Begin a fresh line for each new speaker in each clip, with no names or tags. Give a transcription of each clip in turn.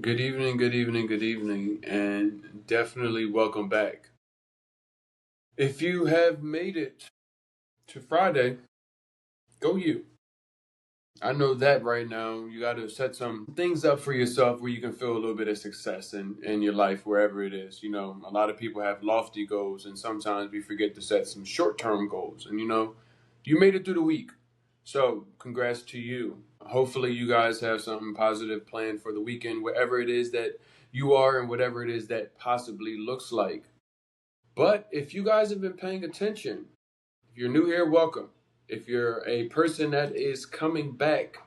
Good evening, good evening, good evening, and definitely welcome back. If you have made it to Friday, go you. I know that right now you got to set some things up for yourself where you can feel a little bit of success in your life, wherever it is. A lot of people have lofty goals, and sometimes we forget to set some short term goals. And you made it through the week. So, congrats to you. Hopefully, you guys have something positive planned for the weekend, wherever it is that you are and whatever it is that possibly looks like. But if you guys have been paying attention, if you're new here, welcome. If you're a person that is coming back,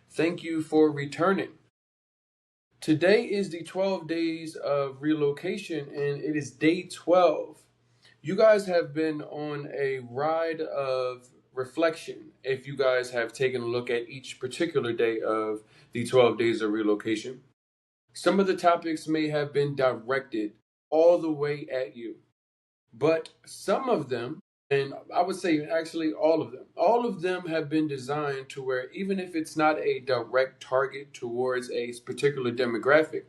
thank you for returning. Today is the 12 days of relocation, and it is day 12. You guys have been on a ride of reflection if you guys have taken a look at each particular day of the 12 days of relocation. Some of the topics may have been directed all the way at you, but some of them, and I would say actually all of them have been designed to where even if it's not a direct target towards a particular demographic,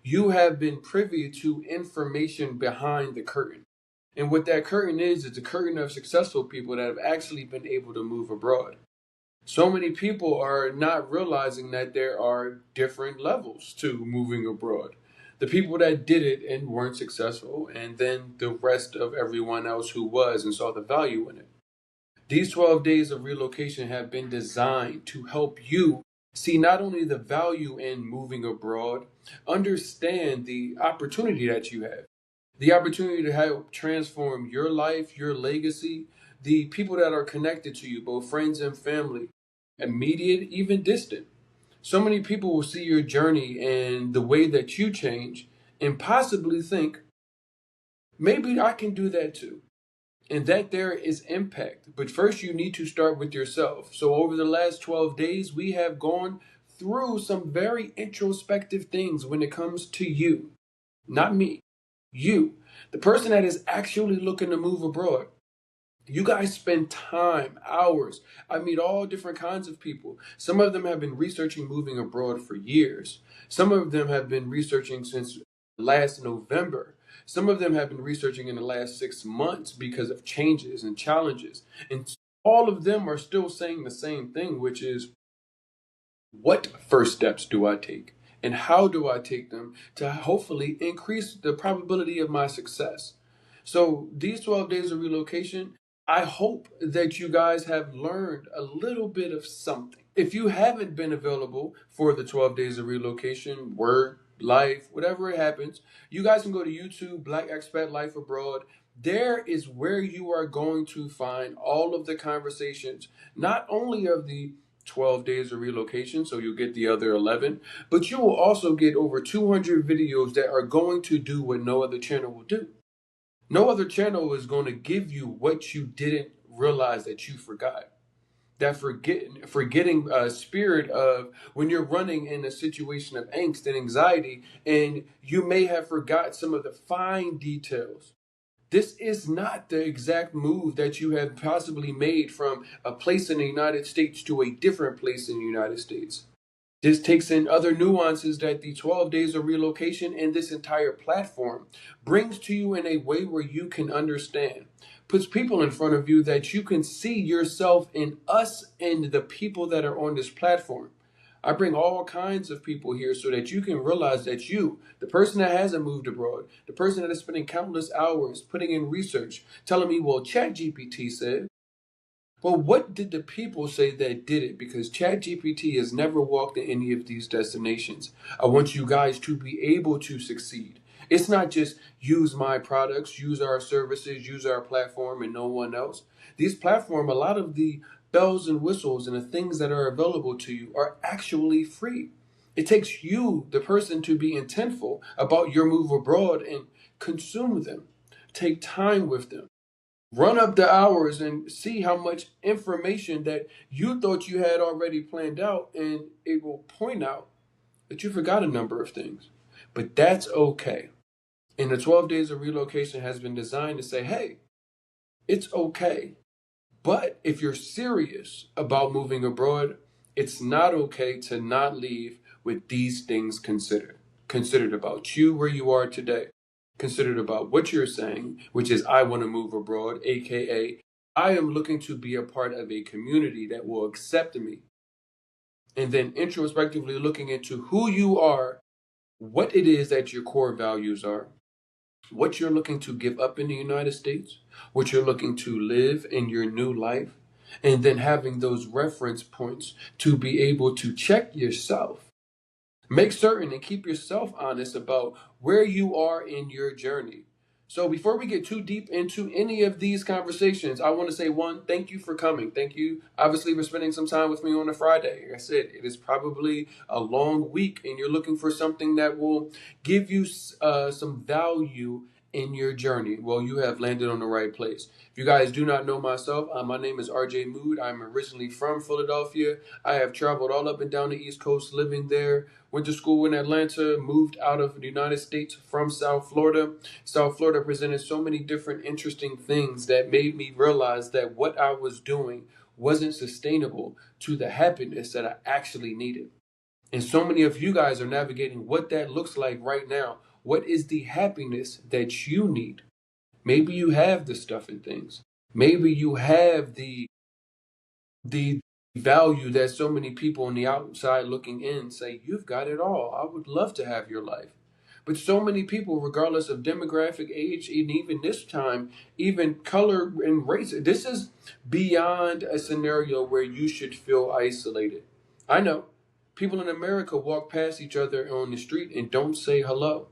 you have been privy to information behind the curtain. And what that curtain is the curtain of successful people that have actually been able to move abroad. So many people are not realizing that there are different levels to moving abroad. The people that did it and weren't successful, and then the rest of everyone else who was and saw the value in it. These 12 days of relocation have been designed to help you see not only the value in moving abroad, understand the opportunity that you have, the opportunity to help transform your life, your legacy, the people that are connected to you, both friends and family, immediate, even distant. So many people will see your journey and the way that you change and possibly think, maybe I can do that too. And that there is impact. But first, you need to start with yourself. So, over the last 12 days, we have gone through some very introspective things when it comes to you, not me, you, the person that is actually looking to move abroad. You guys spend time, hours. I meet all different kinds of people. Some of them have been researching moving abroad for years. Some of them have been researching since last November. Some of them have been researching in the last 6 months because of changes and challenges. And all of them are still saying the same thing, which is, what first steps do I take? And how do I take them to hopefully increase the probability of my success? So, these 12 days of relocation, I hope that you guys have learned a little bit of something. If you haven't been available for the 12 days of relocation, work, life, whatever it happens, you guys can go to YouTube, Black Expat Life Abroad. There is where you are going to find all of the conversations, not only of the 12 days of relocation, so you'll get the other 11, but you will also get over 200 videos that are going to do what no other channel will do. No other channel is going to give you what you didn't realize that you forgot. That forgetting spirit of when you're running in a situation of angst and anxiety, and you may have forgot some of the fine details. This is not the exact move that you have possibly made from a place in the United States to a different place in the United States. This takes in other nuances that the 12 days of relocation and this entire platform brings to you in a way where you can understand. Puts people in front of you that you can see yourself in us and the people that are on this platform. I bring all kinds of people here so that you can realize that you, the person that hasn't moved abroad, the person that is spending countless hours putting in research, telling me, well, ChatGPT said, well, what did the people say that did it? Because ChatGPT has never walked in any of these destinations. I want you guys to be able to succeed. It's not just use my products, use our services, use our platform and no one else. These platform, a lot of the bells and whistles and the things that are available to you are actually free. It takes you, the person, to be intentful about your move abroad and consume them. Take time with them. Run up the hours and see how much information that you thought you had already planned out, and it will point out that you forgot a number of things. But that's okay. And the 12 days of relocation has been designed to say, hey, it's okay. But if you're serious about moving abroad, it's not okay to not leave with these things considered. considered about you where you are today, considered about what you're saying, which is I want to move abroad, aka I am looking to be a part of a community that will accept me. And then introspectively looking into who you are, what it is that your core values are, what you're looking to give up in the United States, what you're looking to live in your new life, and then having those reference points to be able to check yourself. Make certain and keep yourself honest about where you are in your journey. So before we get too deep into any of these conversations, I want to say one, thank you for coming. Thank you, obviously, for spending some time with me on a Friday. Like I said, it is probably a long week and you're looking for something that will give you some value in your journey. Well, you have landed on the right place. If you guys do not know myself, my name is RJ Mood. I'm originally from Philadelphia. I have traveled all up and down the East Coast, living there. Went to school in Atlanta, moved out of the United States from South Florida. South Florida presented so many different interesting things that made me realize that what I was doing wasn't sustainable to the happiness that I actually needed. And so many of you guys are navigating what that looks like right now. What is the happiness that you need? Maybe you have the stuff and things. Maybe you have the value that so many people on the outside looking in say, you've got it all. I would love to have your life. But so many people, regardless of demographic, age, and even this time, even color and race, this is beyond a scenario where you should feel isolated. I know people in America walk past each other on the street and don't say hello.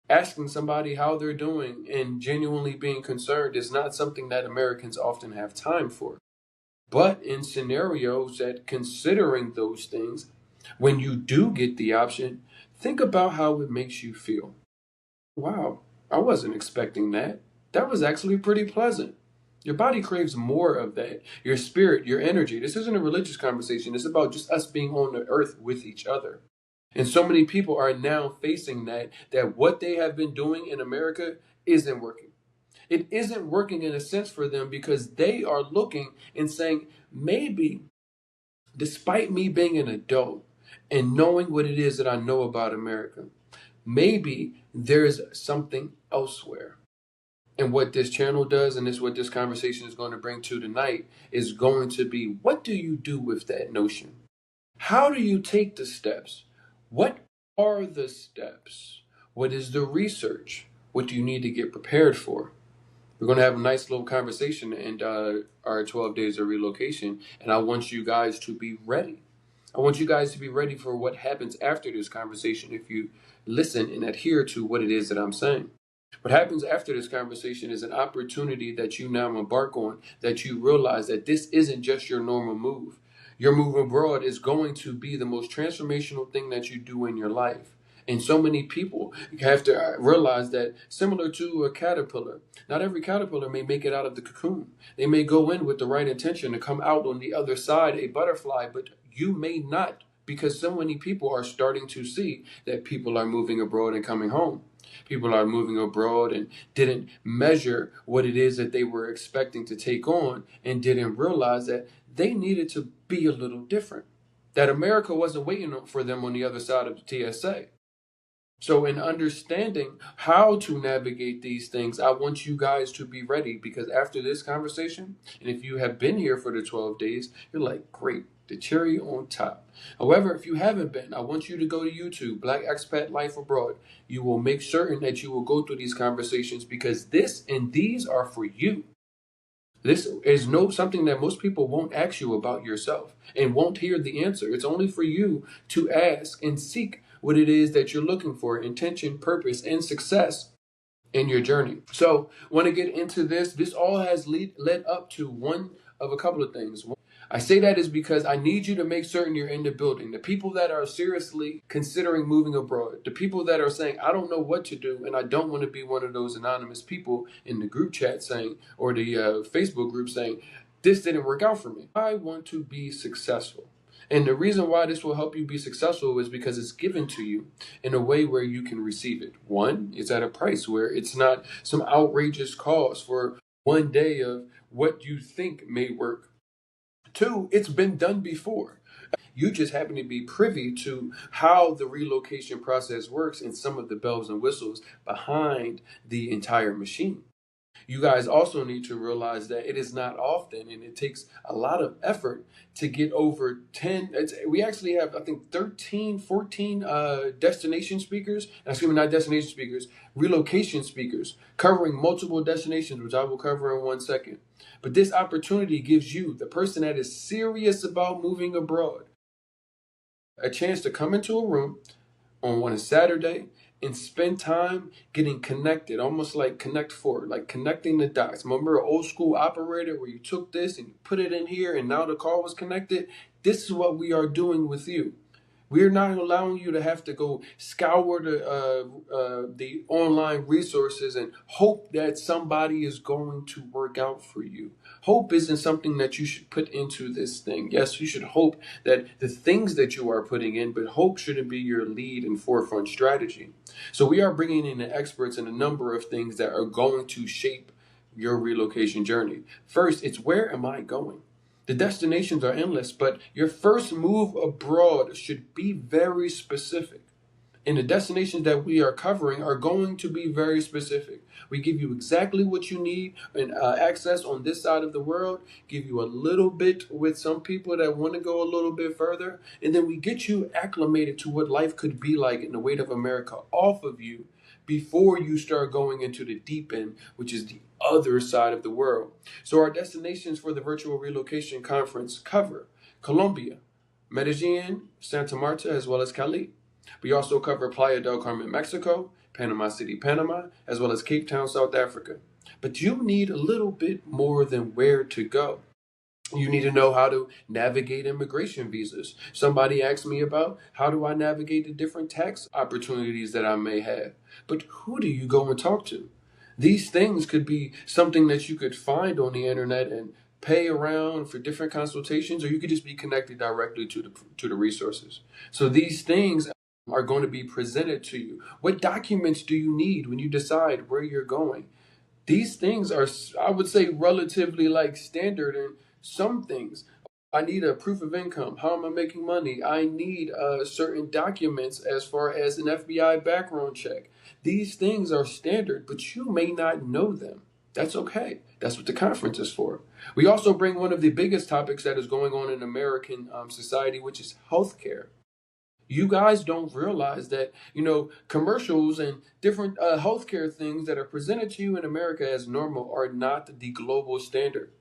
Asking somebody how they're doing and genuinely being concerned is not something that Americans often have time for. But in scenarios that considering those things, when you do get the option, think about how it makes you feel. Wow, I wasn't expecting that. That was actually pretty pleasant. Your body craves more of that. Your spirit, your energy. This isn't a religious conversation. It's about just us being on the earth with each other. And so many people are now facing that what they have been doing in America isn't working. It isn't working in a sense for them because they are looking and saying, maybe despite me being an adult and knowing what it is that I know about America, maybe there's something elsewhere. And what this channel does, and this is what this conversation is going to bring to tonight, is going to be, what do you do with that notion? How do you take the steps? What are the steps? What is the research? What do you need to get prepared for? We're going to have a nice little conversation in our 12 days of relocation, and I want you guys to be ready. I want you guys to be ready for what happens after this conversation if you listen and adhere to what it is that I'm saying. What happens after this conversation is an opportunity that you now embark on, that you realize that this isn't just your normal move. Your move abroad is going to be the most transformational thing that you do in your life. And so many people have to realize that, similar to a caterpillar, not every caterpillar may make it out of the cocoon. They may go in with the right intention to come out on the other side a butterfly, but you may not, because so many people are starting to see that people are moving abroad and coming home. People are moving abroad and didn't measure what it is that they were expecting to take on and didn't realize that they needed to be a little different. That America wasn't waiting for them on the other side of the TSA. So in understanding how to navigate these things, I want you guys to be ready, because after this conversation, and if you have been here for the 12 days, you're like, great, the cherry on top. However, if you haven't been, I want you to go to YouTube, Black Expat Life Abroad. You will make certain that you will go through these conversations, because this and these are for you. This is something that most people won't ask you about yourself and won't hear the answer. It's only for you to ask and seek what it is that you're looking for: intention, purpose, and success in your journey. So, want to get into this. This all has led up to one of a couple of things. I say that is because I need you to make certain you're in the building. The people that are seriously considering moving abroad, the people that are saying, I don't know what to do, and I don't want to be one of those anonymous people in the group chat saying, or the Facebook group saying, this didn't work out for me. I want to be successful. And the reason why this will help you be successful is because it's given to you in a way where you can receive it. One, it's at a price where it's not some outrageous cost for one day of what you think may work. Two, it's been done before. You just happen to be privy to how the relocation process works and some of the bells and whistles behind the entire machine. You guys also need to realize that it is not often and it takes a lot of effort to get over 10. We actually have, I think, 13, 14 destination speakers, excuse me, not destination speakers, relocation speakers covering multiple destinations, which I will cover in 1 second. But this opportunity gives you, the person that is serious about moving abroad, a chance to come into a room on one Saturday and spend time getting connected, almost like Connect Four, like connecting the dots. Remember an old school operator where you took this and you put it in here and now the call was connected? This is what we are doing with you. We're not allowing you to have to go scour the online resources and hope that somebody is going to work out for you. Hope isn't something that you should put into this thing. Yes, you should hope that the things that you are putting in, but hope shouldn't be your lead and forefront strategy. So we are bringing in the experts in a number of things that are going to shape your relocation journey. First, it's where am I going? The destinations are endless, but your first move abroad should be very specific. And the destinations that we are covering are going to be very specific. We give you exactly what you need and access on this side of the world, give you a little bit with some people that want to go a little bit further, and then we get you acclimated to what life could be like in the weight of America off of you before you start going into the deep end, which is the other side of the world. So our destinations for the virtual relocation conference cover Colombia, Medellin, Santa Marta, as well as Cali. We also cover Playa del Carmen, Mexico, Panama City, Panama, as well as Cape Town, South Africa. But you need a little bit more than where to go. You need to know how to navigate immigration visas. Somebody asked me about how do I navigate the different tax opportunities that I may have. But who do you go and talk to? These things could be something that you could find on the internet and pay around for different consultations, or you could just be connected directly to the resources. So these things are going to be presented to you. What documents do you need when you decide where you're going? These things are, I would say, relatively like standard in some things. I need a proof of income. How am I making money? I need certain documents as far as an FBI background check. These things are standard, but you may not know them. That's okay. That's what the conference is for. We also bring one of the biggest topics that is going on in American society, which is healthcare. You guys don't realize that, commercials and different healthcare things that are presented to you in America as normal are not the global standard.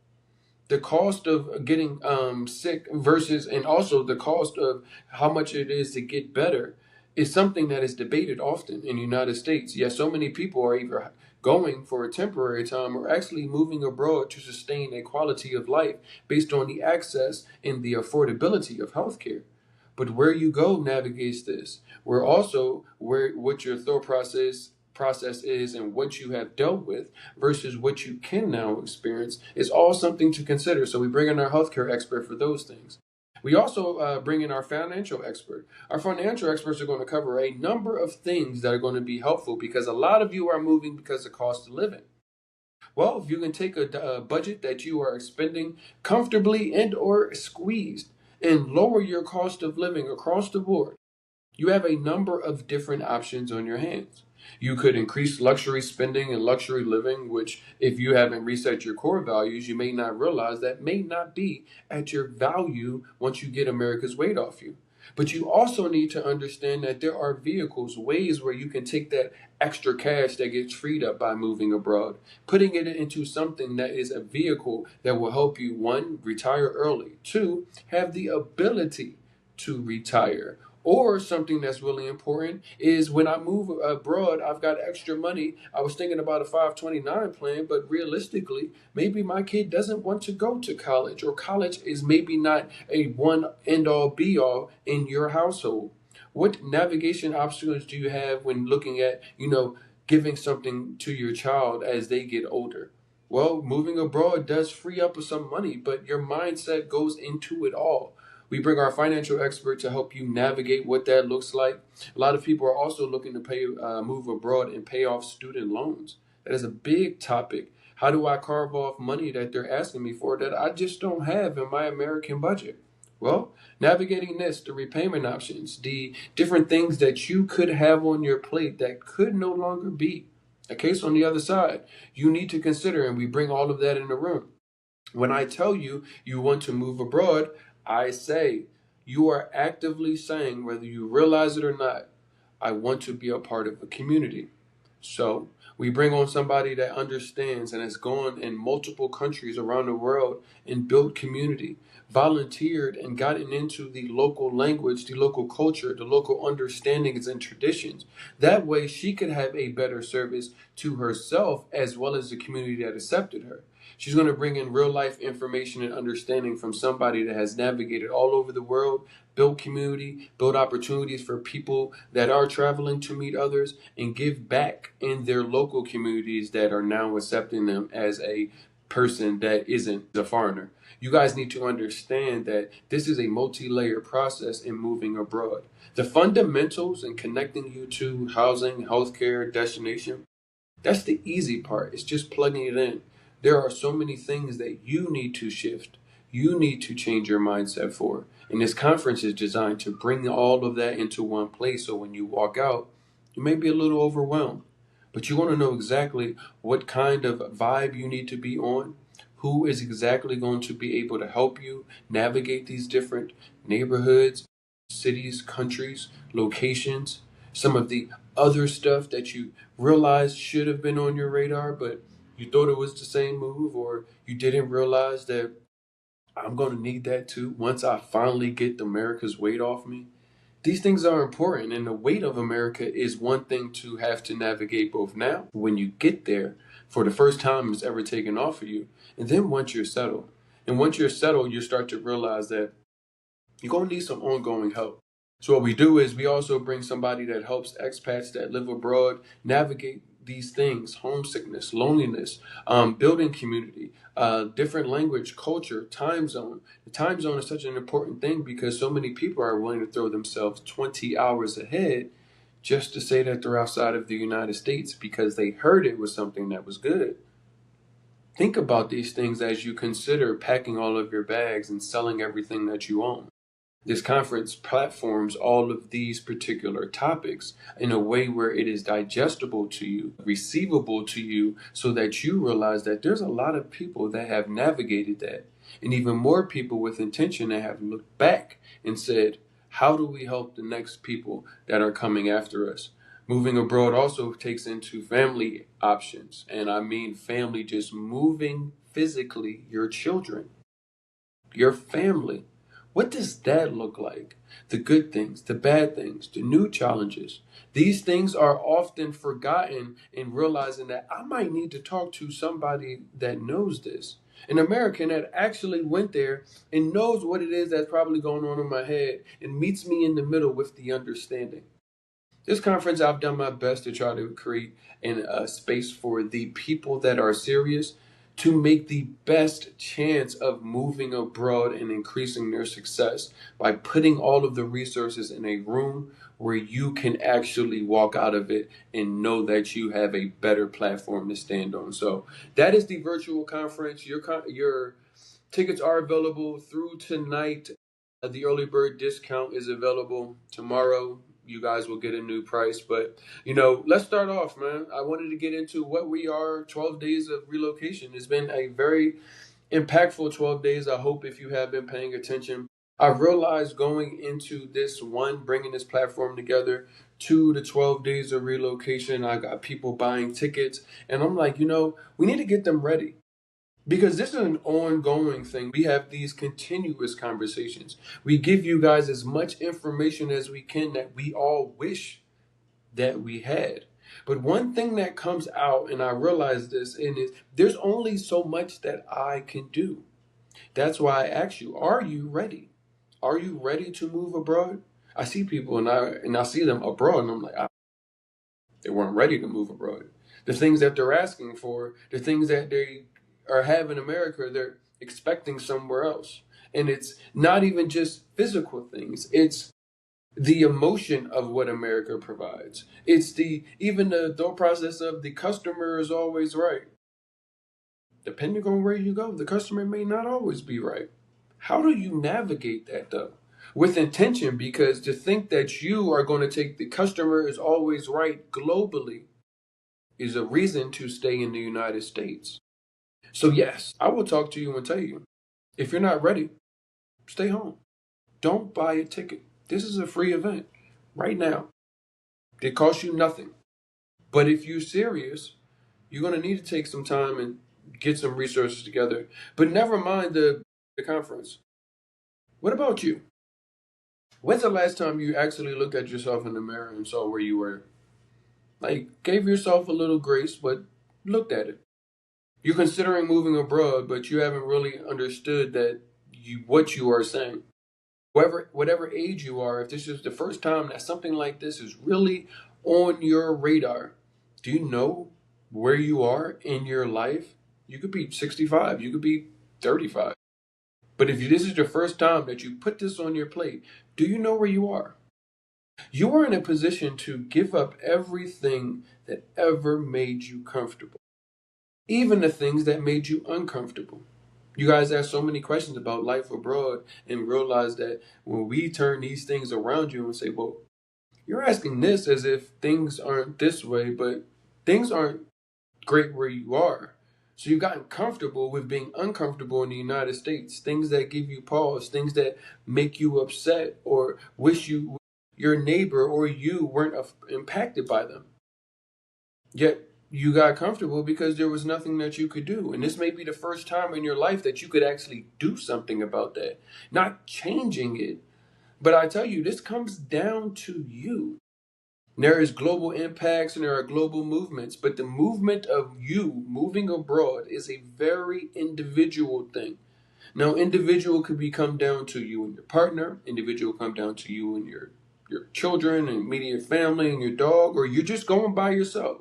The cost of getting sick versus, and also the cost of how much it is to get better is something that is debated often in the United States. Yet so many people are either going for a temporary time or actually moving abroad to sustain a quality of life based on the access and the affordability of healthcare. But where you go navigates this. Where also where what your thought process is and what you have dealt with versus what you can now experience is all something to consider. So we bring in our healthcare expert for those things. We also bring in our financial expert. Our financial experts are going to cover a number of things that are going to be helpful because a lot of you are moving because of cost of living. Well, if you can take a budget that you are spending comfortably and or squeezed and lower your cost of living across the board, you have a number of different options on your hands. You could increase luxury spending and luxury living, which, if you haven't reset your core values, you may not realize that may not be at your value once you get America's weight off you. But you also need to understand that there are vehicles, ways where you can take that extra cash that gets freed up by moving abroad, putting it into something that is a vehicle that will help you, one, retire early, two, have the ability to retire. Or something that's really important is when I move abroad, I've got extra money. I was thinking about a 529 plan, but realistically, maybe my kid doesn't want to go to college, or college is maybe not a one end all be all in your household. What navigation obstacles do you have when looking at, giving something to your child as they get older? Well, moving abroad does free up some money, but your mindset goes into it all. We bring our financial expert to help you navigate what that looks like. A lot of people are also looking to move abroad and pay off student loans. That is a big topic. How do I carve off money that they're asking me for that I just don't have in my American budget? Well, navigating this, the repayment options, the different things that you could have on your plate that could no longer be a case on the other side, you need to consider, and we bring all of that in the room. When I tell you you want to move abroad, I say you are actively saying, whether you realize it or not, I want to be a part of a community. So we bring on somebody that understands and has gone in multiple countries around the world and built community, volunteered and gotten into the local language, the local culture, the local understandings and traditions. That way she could have a better service to herself as well as the community that accepted her. She's going to bring in real life information and understanding from somebody that has navigated all over the world, built community, built opportunities for people that are traveling to meet others, and give back in their local communities that are now accepting them as a person that isn't a foreigner. You guys need to understand that this is a multi-layer process in moving abroad. The fundamentals in connecting you to housing, healthcare, destination, that's the easy part. It's just plugging it in. There are so many things that you need to shift. You need to change your mindset for. And this conference is designed to bring all of that into one place. So when you walk out, you may be a little overwhelmed, but you want to know exactly what kind of vibe you need to be on, who is exactly going to be able to help you navigate these different neighborhoods, cities, countries, locations, some of the other stuff that you realized should have been on your radar, but you thought it was the same move, or you didn't realize that I'm going to need that too once I finally get America's weight off me. These things are important, and the weight of America is one thing to have to navigate both now, when you get there, for the first time it's ever taken off of you, and then once you're settled. And once you're settled, you start to realize that you're going to need some ongoing help. So what we do is we also bring somebody that helps expats that live abroad navigate these things: homesickness, loneliness, building community, different language, culture, time zone. The time zone is such an important thing because so many people are willing to throw themselves 20 hours ahead just to say that they're outside of the United States because they heard it was something that was good. Think about these things as you consider packing all of your bags and selling everything that you own. This conference platforms all of these particular topics in a way where it is digestible to you, receivable to you, so that you realize that there's a lot of people that have navigated that, and even more people with intention that have looked back and said, how do we help the next people that are coming after us? Moving abroad also takes into family options, and I mean family just moving physically, your children, your family. What does that look like? The good things, the bad things, the new challenges. These things are often forgotten in realizing that I might need to talk to somebody that knows this. An American that actually went there and knows what it is that's probably going on in my head and meets me in the middle with the understanding. This conference, I've done my best to try to create a space for the people that are serious to make the best chance of moving abroad and increasing their success by putting all of the resources in a room where you can actually walk out of it and know that you have a better platform to stand on. So that is the virtual conference. Your tickets are available through tonight. The early bird discount is available tomorrow. You guys will get a new price. But, let's start off, man. I wanted to get into what we are 12 days of relocation. It's been a very impactful 12 days. I hope if you have been paying attention. I realized going into this one, bringing this platform together, two, the 12 days of relocation, I got people buying tickets. And I'm like, we need to get them ready. Because this is an ongoing thing. We have these continuous conversations. We give you guys as much information as we can that we all wish that we had. But one thing that comes out, and I realize this, and is there's only so much that I can do. That's why I ask you, are you ready? Are you ready to move abroad? I see people and I see them abroad and I'm like, they weren't ready to move abroad. The things that they're asking for, the things that they are having in America, they're expecting somewhere else. And it's not even just physical things. It's the emotion of what America provides. It's even the thought process of the customer is always right. Depending on where you go, the customer may not always be right. How do you navigate that though? With intention, because to think that you are going to take the customer is always right globally is a reason to stay in the United States. So, yes, I will talk to you and tell you if you're not ready, stay home. Don't buy a ticket. This is a free event right now. It costs you nothing. But if you're serious, you're going to need to take some time and get some resources together. But never mind the conference. What about you? When's the last time you actually looked at yourself in the mirror and saw where you were? Like, gave yourself a little grace, but looked at it. You're considering moving abroad, but you haven't really understood that what you are saying. Whatever age you are, if this is the first time that something like this is really on your radar, do you know where you are in your life? You could be 65, you could be 35. But if this is the first time that you put this on your plate, do you know where you are? You are in a position to give up everything that ever made you comfortable, even the things that made you uncomfortable. You guys ask so many questions about life abroad and realize that when we turn these things around you and say, well, you're asking this as if things aren't this way, but things aren't great where you are. So you've gotten comfortable with being uncomfortable in the United States, things that give you pause, things that make you upset or wish your neighbor or you weren't impacted by them. Yet you got comfortable because there was nothing that you could do. And this may be the first time in your life that you could actually do something about that. Not changing it, but I tell you, this comes down to you. There is global impacts and there are global movements, but the movement of you moving abroad is a very individual thing. Now, individual could come down to you and your partner, individual come down to you and your children and immediate family and your dog, or you're just going by yourself.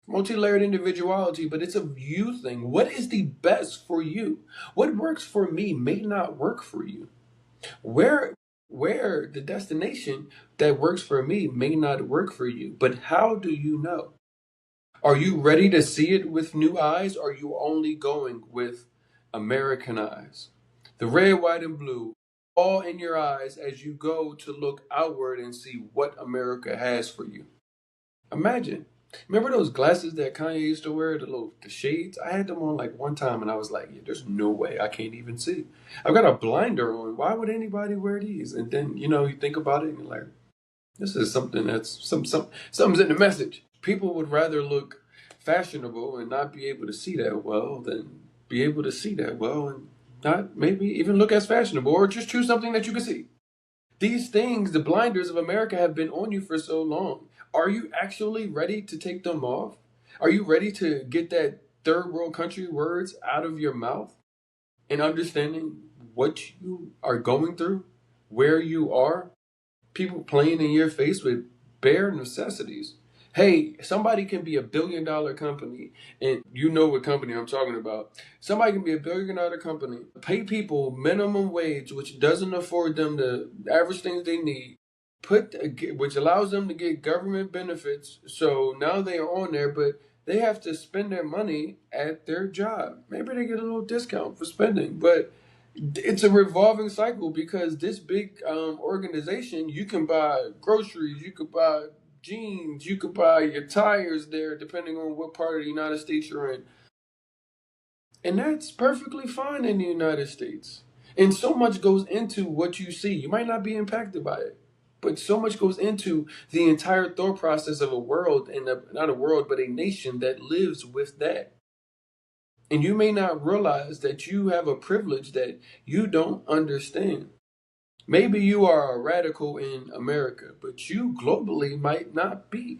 Multi-layered individuality, but it's a you thing. What is the best for you? What works for me may not work for you. Where the destination that works for me may not work for you. But how do you know? Are you ready to see it with new eyes? Or are you only going with American eyes? The red, white, and blue all in your eyes as you go to look outward and see what America has for you. Imagine. Remember those glasses that Kanye used to wear, the shades? I had them on like one time and I was like, yeah, there's no way I can't even see. I've got a blinder on. Why would anybody wear these? And then, you think about it and you're like, this is something that's something's in the message. People would rather look fashionable and not be able to see that well than be able to see that well and not maybe even look as fashionable or just choose something that you can see. These things, the blinders of America, have been on you for so long. Are you actually ready to take them off? Are you ready to get that third world country words out of your mouth and understanding what you are going through, where you are? People playing in your face with bare necessities. Hey, somebody can be $1 billion company, and you know what company I'm talking about. Somebody can be $1 billion company, pay people minimum wage, which doesn't afford them the average things they need, which allows them to get government benefits. So now they are on there, but they have to spend their money at their job. Maybe they get a little discount for spending, but it's a revolving cycle because this big organization, you can buy groceries, you could buy jeans, you could buy your tires there, depending on what part of the United States you're in. And that's perfectly fine in the United States. And so much goes into what you see. You might not be impacted by it, but so much goes into the entire thought process of a world, and not a world, but a nation that lives with that. And you may not realize that you have a privilege that you don't understand. Maybe you are a radical in America, but you globally might not be.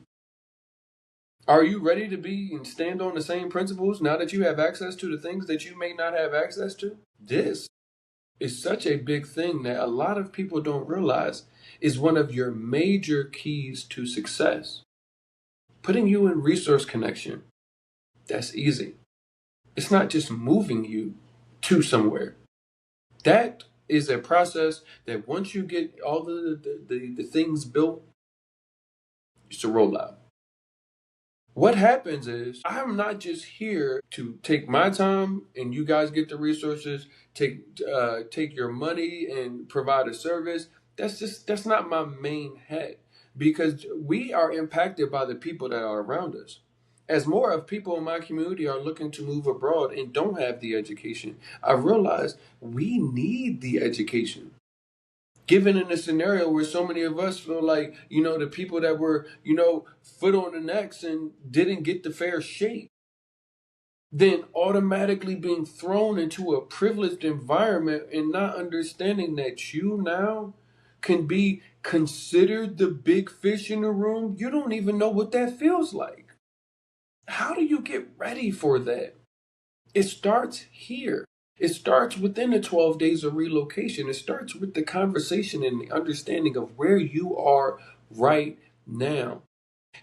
Are you ready to be and stand on the same principles now that you have access to the things that you may not have access to? This is such a big thing that a lot of people don't realize is one of your major keys to success. Putting you in resource connection, that's easy. It's not just moving you to somewhere. That is a process that once you get all the things built, it's a rollout. What happens is I'm not just here to take my time and you guys get the resources, take your money and provide a service. That's not my main head, because we are impacted by the people that are around us. As more of people in my community are looking to move abroad and don't have the education, I realize we need the education. Given in a scenario where so many of us feel like, the people that were, foot on the necks and didn't get the fair shake, then automatically being thrown into a privileged environment and not understanding that you now can be considered the big fish in the room, you don't even know what that feels like. How do you get ready for that? It starts here. It starts within the 12 days of relocation. It starts with the conversation and the understanding of where you are right now.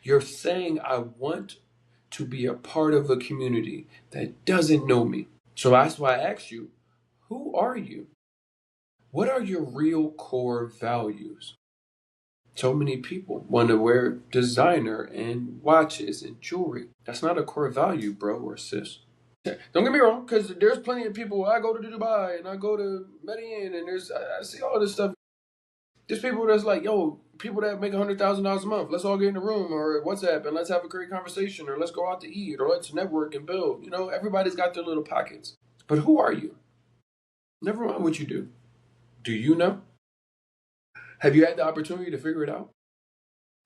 You're saying, I want to be a part of a community that doesn't know me. So that's why I asked you, who are you? What are your real core values? So many people want to wear designer and watches and jewelry. That's not a core value, bro or sis. Don't get me wrong, because there's plenty of people. I go to Dubai and I go to Medellin, and I see all this stuff. There's people that's like, yo, people that make $100,000 a month. Let's all get in a room or WhatsApp and let's have a great conversation, or let's go out to eat, or let's network and build. Everybody's got their little pockets. But who are you? Never mind what you do. Do you know? Have you had the opportunity to figure it out?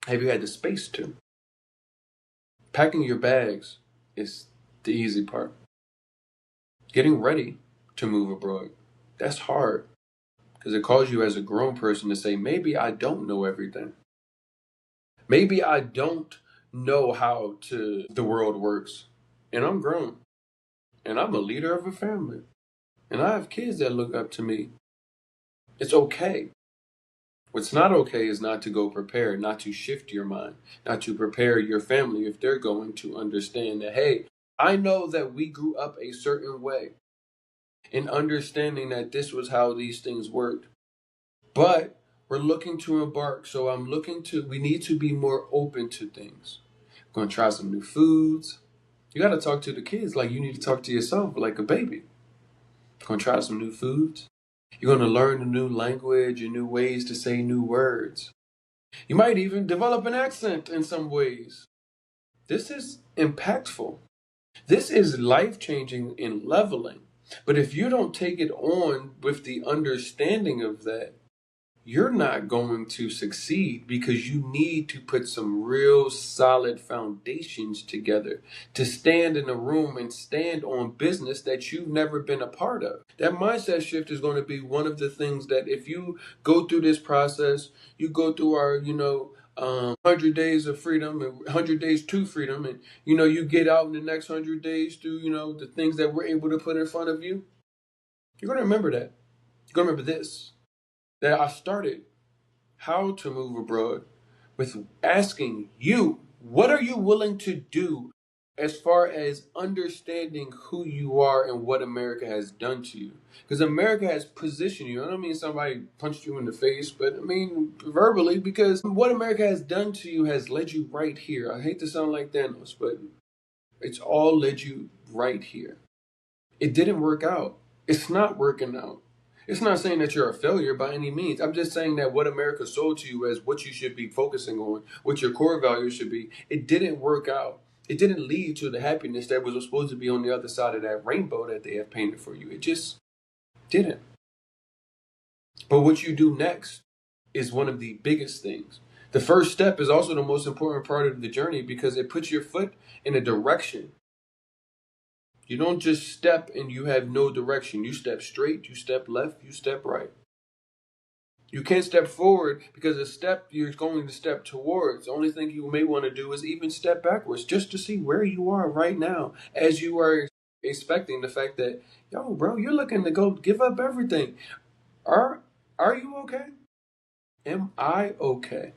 Have you had the space to? Packing your bags is the easy part. Getting ready to move abroad, that's hard, because it calls you as a grown person to say, maybe I don't know everything. Maybe I don't know how the world works. And I'm grown. And I'm a leader of a family. And I have kids that look up to me. It's okay. What's not okay is not to go prepare, not to shift your mind, not to prepare your family if they're going to understand that, hey, I know that we grew up a certain way, and understanding that this was how these things worked. But we're looking to embark, so we need to be more open to things. We're going to try some new foods. You got to talk to the kids like you need to talk to yourself like a baby. Going to try some new foods. You're going to learn a new language and new ways to say new words. You might even develop an accent in some ways. This is impactful. This is life-changing and leveling. But if you don't take it on with the understanding of that, you're not going to succeed, because you need to put some real solid foundations together to stand in a room and stand on business that you've never been a part of. That mindset shift is going to be one of the things that, if you go through this process, you go through our, 100 days of freedom and 100 days to freedom, and, you get out in the next 100 days through, the things that we're able to put in front of you, you're going to remember that. You're going to remember this, that I started how to move abroad with asking you, what are you willing to do as far as understanding who you are and what America has done to you? Because America has positioned you. I don't mean somebody punched you in the face, but I mean verbally, because what America has done to you has led you right here. I hate to sound like Thanos, but it's all led you right here. It didn't work out. It's not working out. It's not saying that you're a failure by any means. I'm just saying that what America sold to you as what you should be focusing on, what your core values should be, it didn't work out. It didn't lead to the happiness that was supposed to be on the other side of that rainbow that they have painted for you. It just didn't. But what you do next is one of the biggest things. The first step is also the most important part of the journey, because it puts your foot in a direction. You don't just step and you have no direction. You step straight, you step left, you step right. You can't step forward, because the step you're going to step towards, the only thing you may want to do is even step backwards, just to see where you are right now, as you are expecting the fact that, yo, bro, you're looking to go give up everything. Are you okay? Am I okay?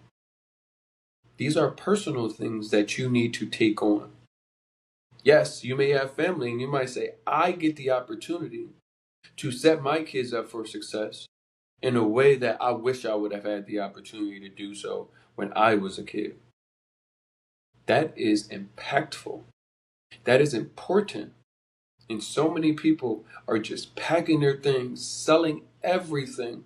These are personal things that you need to take on. Yes, you may have family and you might say, I get the opportunity to set my kids up for success in a way that I wish I would have had the opportunity to do so when I was a kid. That is impactful. That is important. And so many people are just packing their things, selling everything,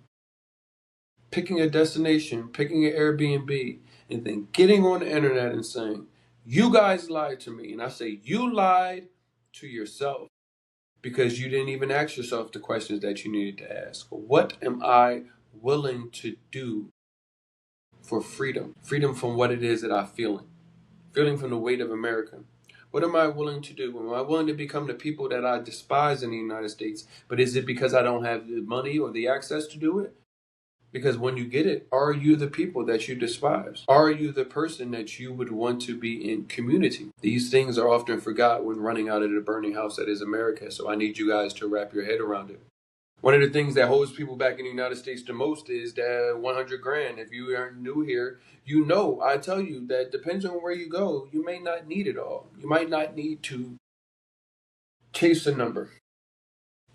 picking a destination, picking an Airbnb, and then getting on the internet and saying, you guys lied to me. And I say, you lied to yourself because you didn't even ask yourself the questions that you needed to ask. What am I willing to do for freedom? Freedom from what it is that I'm feeling from the weight of America. What am I willing to do? Am I willing to become the people that I despise in the United States? But is it because I don't have the money or the access to do it? Because when you get it, are you the people that you despise? Are you the person that you would want to be in community? These things are often forgot when running out of the burning house that is America. So I need you guys to wrap your head around it. One of the things that holds people back in the United States the most is that 100 grand. If you are new here, you know, I tell you that depends on where you go, you may not need it all. You might not need to chase a number.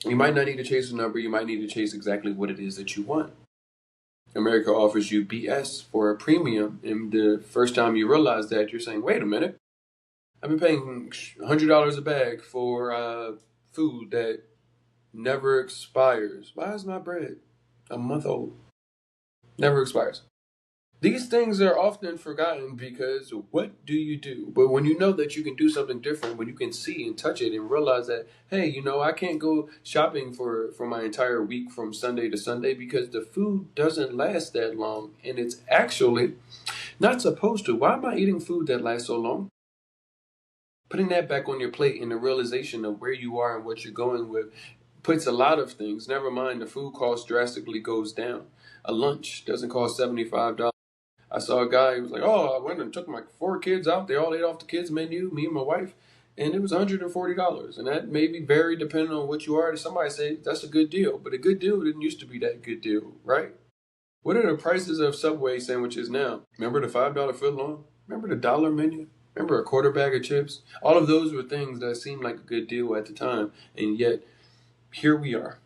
You might not need to chase a number. You might need to chase exactly what it is that you want. America offers you BS for a premium. And the first time you realize that, you're saying, wait a minute, I've been paying $100 a bag for food that never expires. Why is my bread a month old? Never expires. These things are often forgotten because what do you do? But when you know that you can do something different, when you can see and touch it and realize that, hey, you know, I can't go shopping for my entire week from Sunday to Sunday because the food doesn't last that long. And it's actually not supposed to. Why am I eating food that lasts so long? Putting that back on your plate and the realization of where you are and what you're going with puts a lot of things. Never mind, the food cost drastically goes down. A lunch doesn't cost $75. I saw a guy who was like, oh, I went and took my 4 kids out. They all ate off the kids' menu, me and my wife, and it was $140. And that may be vary depending on what you are. Somebody say that's a good deal, but a good deal didn't used to be that good deal, right? What are the prices of Subway sandwiches now? Remember the $5 footlong? Remember the dollar menu? Remember a quarter bag of chips? All of those were things that seemed like a good deal at the time, and yet here we are.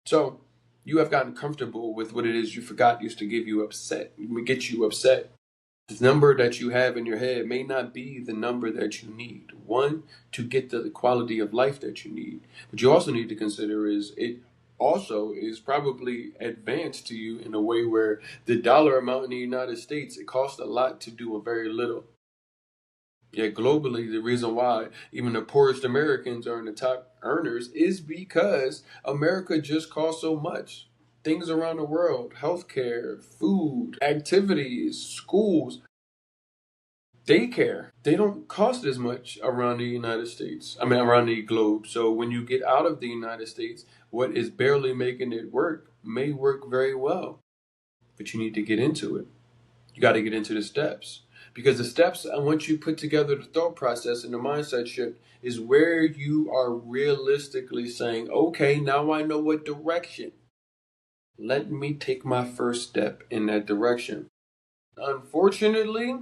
So you have gotten comfortable with what it is you forgot used to get you upset. The number that you have in your head may not be the number that you need. One, to get the quality of life that you need. But you also need to consider is it also is probably advanced to you in a way where the dollar amount in the United States, it costs a lot to do a very little. Yet globally, the reason why even the poorest Americans are in the top earners is because America just costs so much. Things around the world, healthcare, food, activities, schools, daycare, they don't cost as much around the United States. Around the globe. So when you get out of the United States, what is barely making it work may work very well. But you need to get into it. You got to get into the steps. Because the steps, once you put together the thought process and the mindset shift, is where you are realistically saying, okay, now I know what direction. Let me take my first step in that direction. Unfortunately,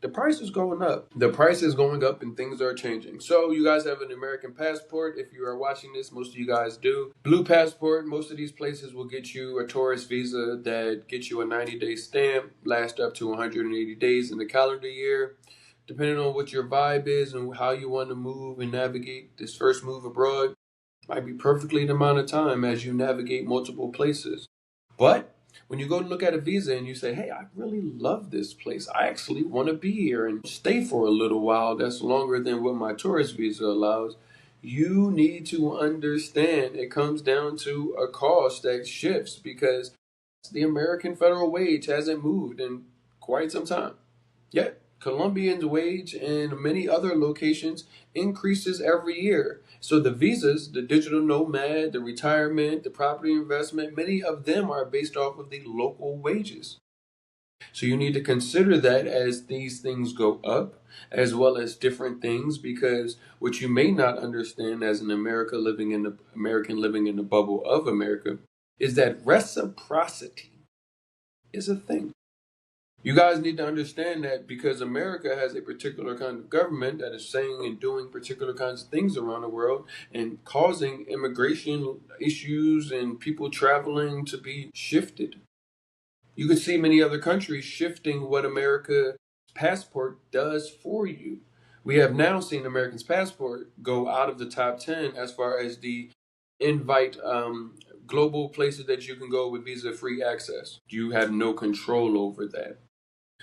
the price is going up. The price is going up and things are changing. So you guys have an American passport. If you are watching this, most of you guys do. Blue passport, most of these places will get you a tourist visa that gets you a 90-day stamp, last up to 180 days in the calendar year. Depending on what your vibe is and how you want to move and navigate this first move abroad, might be perfectly the amount of time as you navigate multiple places. But when you go to look at a visa and you say, hey, I really love this place. I actually want to be here and stay for a little while. That's longer than what my tourist visa allows. You need to understand it comes down to a cost that shifts because the American federal wage hasn't moved in quite some time. Yet, Colombians' wage and many other locations increases every year. So the visas, the digital nomad, the retirement, the property investment, many of them are based off of the local wages. So you need to consider that as these things go up, as well as different things, because what you may not understand as an American living in the bubble of America is that reciprocity is a thing. You guys need to understand that because America has a particular kind of government that is saying and doing particular kinds of things around the world and causing immigration issues and people traveling to be shifted. You could see many other countries shifting what America passport does for you. We have now seen American's passport go out of the top 10 as far as the invite global places that you can go with visa free access. You have no control over that.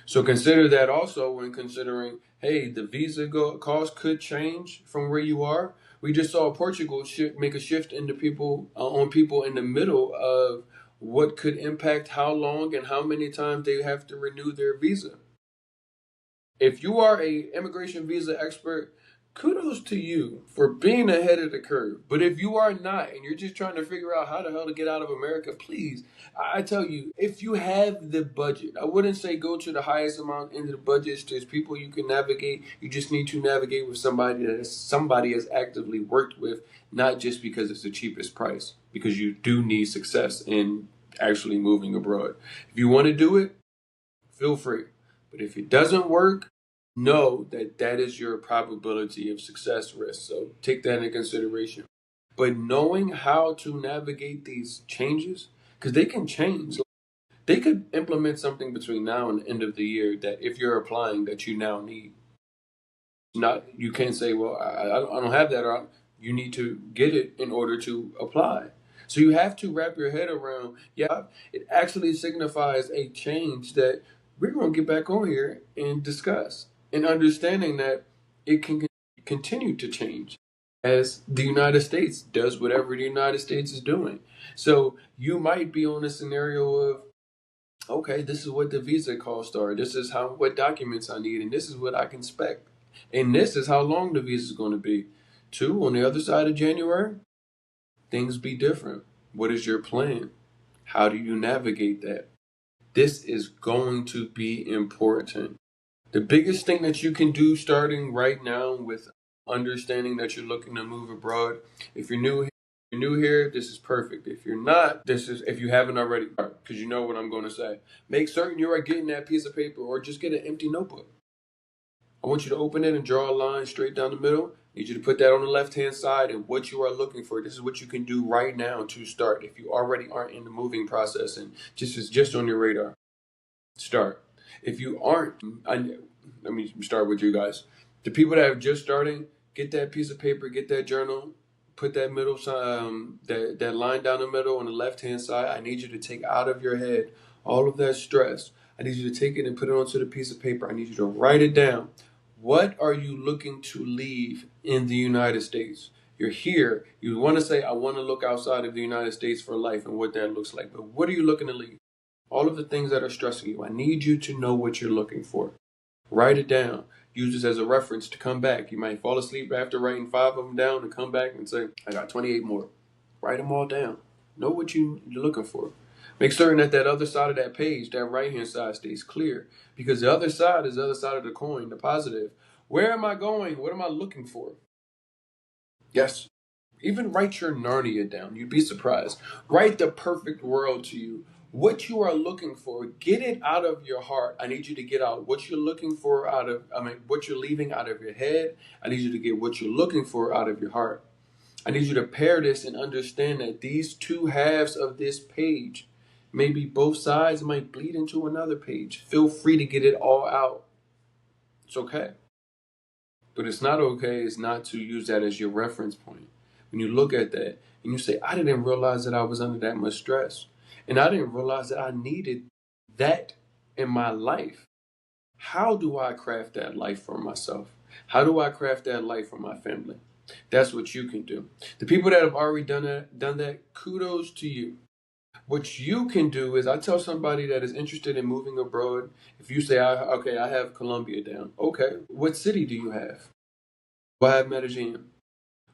So consider that also when considering, hey, the cost could change from where you are. We just saw Portugal make a shift into people on people in the middle of what could impact how long and how many times they have to renew their visa. If you are a immigration visa expert, kudos to you for being ahead of the curve. But if you are not and you're just trying to figure out how the hell to get out of America, please, I tell you, if you have the budget, I wouldn't say go to the highest amount into the budget. There's people you can navigate. You just need to navigate with somebody has actively worked with, not just because it's the cheapest price, because you do need success in actually moving abroad. If you want to do it, feel free. But if it doesn't work, know that that is your probability of success risk. So take that into consideration. But knowing how to navigate these changes, because they can change. They could implement something between now and the end of the year that if you're applying that you now need. Not you can't say, well, I don't have that, or you need to get it in order to apply. So you have to wrap your head around, yeah, it actually signifies a change that we're going to get back on here and discuss. And understanding that it can continue to change as the United States does whatever the United States is doing. So you might be on a scenario of, okay, this is what the visa costs are. This is what documents I need, and this is what I can expect. And this is how long the visa is going to be. Two, on the other side of January, things be different. What is your plan? How do you navigate that? This is going to be important. The biggest thing that you can do starting right now with understanding that you're looking to move abroad, if you're new here, this is perfect. If you're not, this is if you haven't already, because you know what I'm going to say. Make certain you are getting that piece of paper or just get an empty notebook. I want you to open it and draw a line straight down the middle. I need you to put that on the left-hand side and what you are looking for. This is what you can do right now to start. If you already aren't in the moving process and just on your radar, start. If you aren't, let me start with you guys. The people that are just starting, get that piece of paper, get that journal, put that middle that line down the middle on the left-hand side. I need you to take out of your head all of that stress. I need you to take it and put it onto the piece of paper. I need you to write it down. What are you looking to leave in the United States? You're here. You want to say, I want to look outside of the United States for life and what that looks like. But what are you looking to leave? All of the things that are stressing you. I need you to know what you're looking for. Write it down. Use this as a reference to come back. You might fall asleep after writing 5 of them down and come back and say, I got 28 more. Write them all down. Know what you're looking for. Make certain that that other side of that page, that right-hand side, stays clear. Because the other side is the other side of the coin, the positive. Where am I going? What am I looking for? Yes. Even write your Narnia down. You'd be surprised. Write the perfect world to you. What you are looking for, get it out of your heart. I need you to get out what you're looking for what you're leaving out of your head. I need you to get what you're looking for out of your heart. I need you to pair this and understand that these two halves of this page, maybe both sides might bleed into another page. Feel free to get it all out. It's okay. But it's not okay is not to use that as your reference point. When you look at that and you say, I didn't realize that I was under that much stress. And I didn't realize that I needed that in my life. How do I craft that life for myself? How do I craft that life for my family? That's what you can do. The people that have already done that, kudos to you. What you can do is, I tell somebody that is interested in moving abroad, if you say, okay, I have Colombia down. Okay, what city do you have? Well, I have Medellin.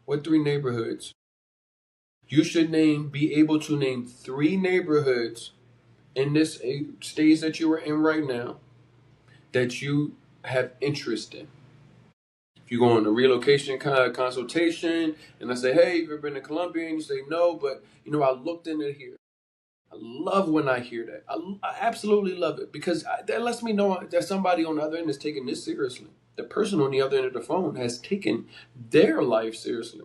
What 3 neighborhoods? You should be able to name 3 neighborhoods in this stage that you are in right now that you have interest in. If you go on a relocation kind of consultation and I say, hey, have you ever been to Colombia? And you say, no, but I looked into here. I love when I hear that. I absolutely love it because that lets me know that somebody on the other end is taking this seriously. The person on the other end of the phone has taken their life seriously.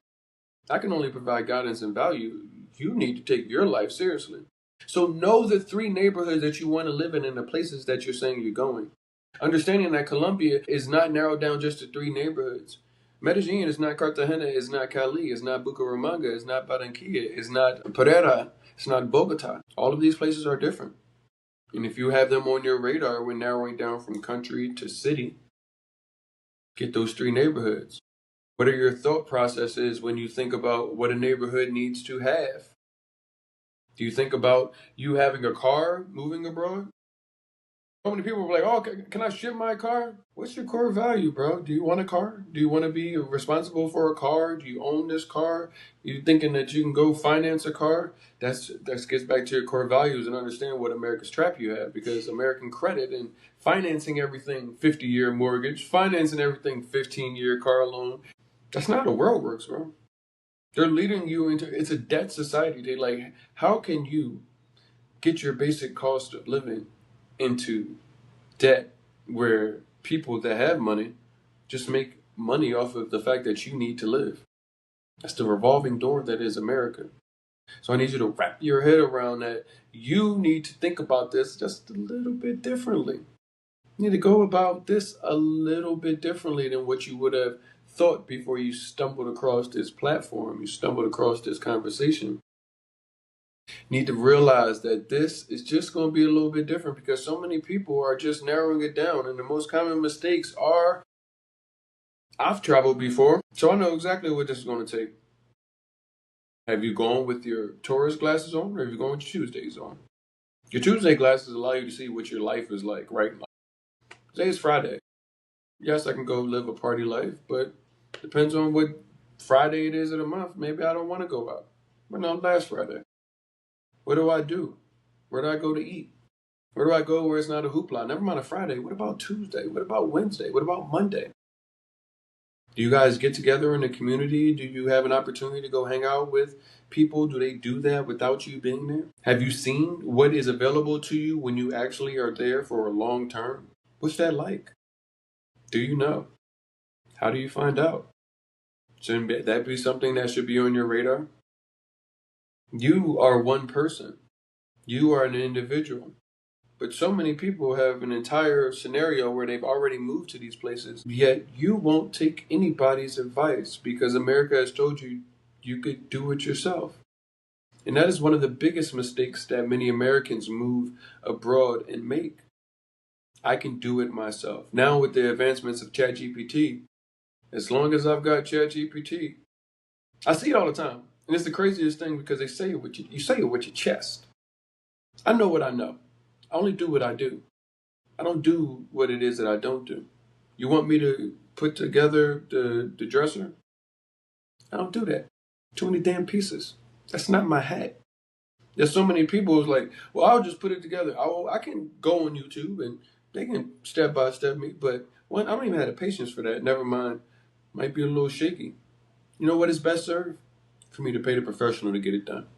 I can only provide guidance and value. You need to take your life seriously. So know the 3 neighborhoods that you want to live in and the places that you're saying you're going. Understanding that Colombia is not narrowed down just to 3 neighborhoods. Medellin is not Cartagena, is not Cali, is not Bucaramanga, is not Barranquilla, is not Pereira, it's not Bogota. All of these places are different. And if you have them on your radar when narrowing down from country to city, get those 3 neighborhoods. What are your thought processes when you think about what a neighborhood needs to have? Do you think about you having a car moving abroad? So many people were like, "Oh, can I ship my car?" What's your core value, bro? Do you want a car? Do you want to be responsible for a car? Do you own this car? You thinking that you can go finance a car? That gets back to your core values and understand what America's trap you have, because American credit and financing everything 50-year mortgage, financing everything 15-year car loan. That's not how the world works, bro. They're leading you into it's a debt society. They like, how can you get your basic cost of living into debt where people that have money just make money off of the fact that you need to live? That's the revolving door that is America. So I need you to wrap your head around that. You need to think about this just a little bit differently. You need to go about this a little bit differently than what you would have thought before you stumbled across this platform, you stumbled across this conversation. You need to realize that this is just going to be a little bit different because so many people are just narrowing it down. And the most common mistakes are, I've traveled before, so I know exactly what this is going to take. Have you gone with your tourist glasses on, or have you gone with your Tuesdays on? Your Tuesday glasses allow you to see what your life is like, right? Today is Friday. Yes, I can go live a party life, but depends on what Friday it is of the month. Maybe I don't want to go out. But no, last Friday. What do I do? Where do I go to eat? Where do I go where it's not a hoopla? Never mind a Friday. What about Tuesday? What about Wednesday? What about Monday? Do you guys get together in the community? Do you have an opportunity to go hang out with people? Do they do that without you being there? Have you seen what is available to you when you actually are there for a long term? What's that like? Do you know? How do you find out? Shouldn't that be something that should be on your radar? You are one person. You are an individual. But so many people have an entire scenario where they've already moved to these places, yet you won't take anybody's advice because America has told you you could do it yourself. And that is one of the biggest mistakes that many Americans move abroad and make. I can do it myself. Now with the advancements of ChatGPT, as long as I've got ChatGPT, I see it all the time. And it's the craziest thing because they say it with you say it with your chest. I know what I know. I only do what I do. I don't do what it is that I don't do. You want me to put together the dresser? I don't do that. Too many damn pieces. That's not my hat. There's so many people who's like, well, I'll just put it together. I can go on YouTube and they can step by step me. But one, I don't even have the patience for that. Never mind. Might be a little shaky. You know what is best served? For me to pay the professional to get it done.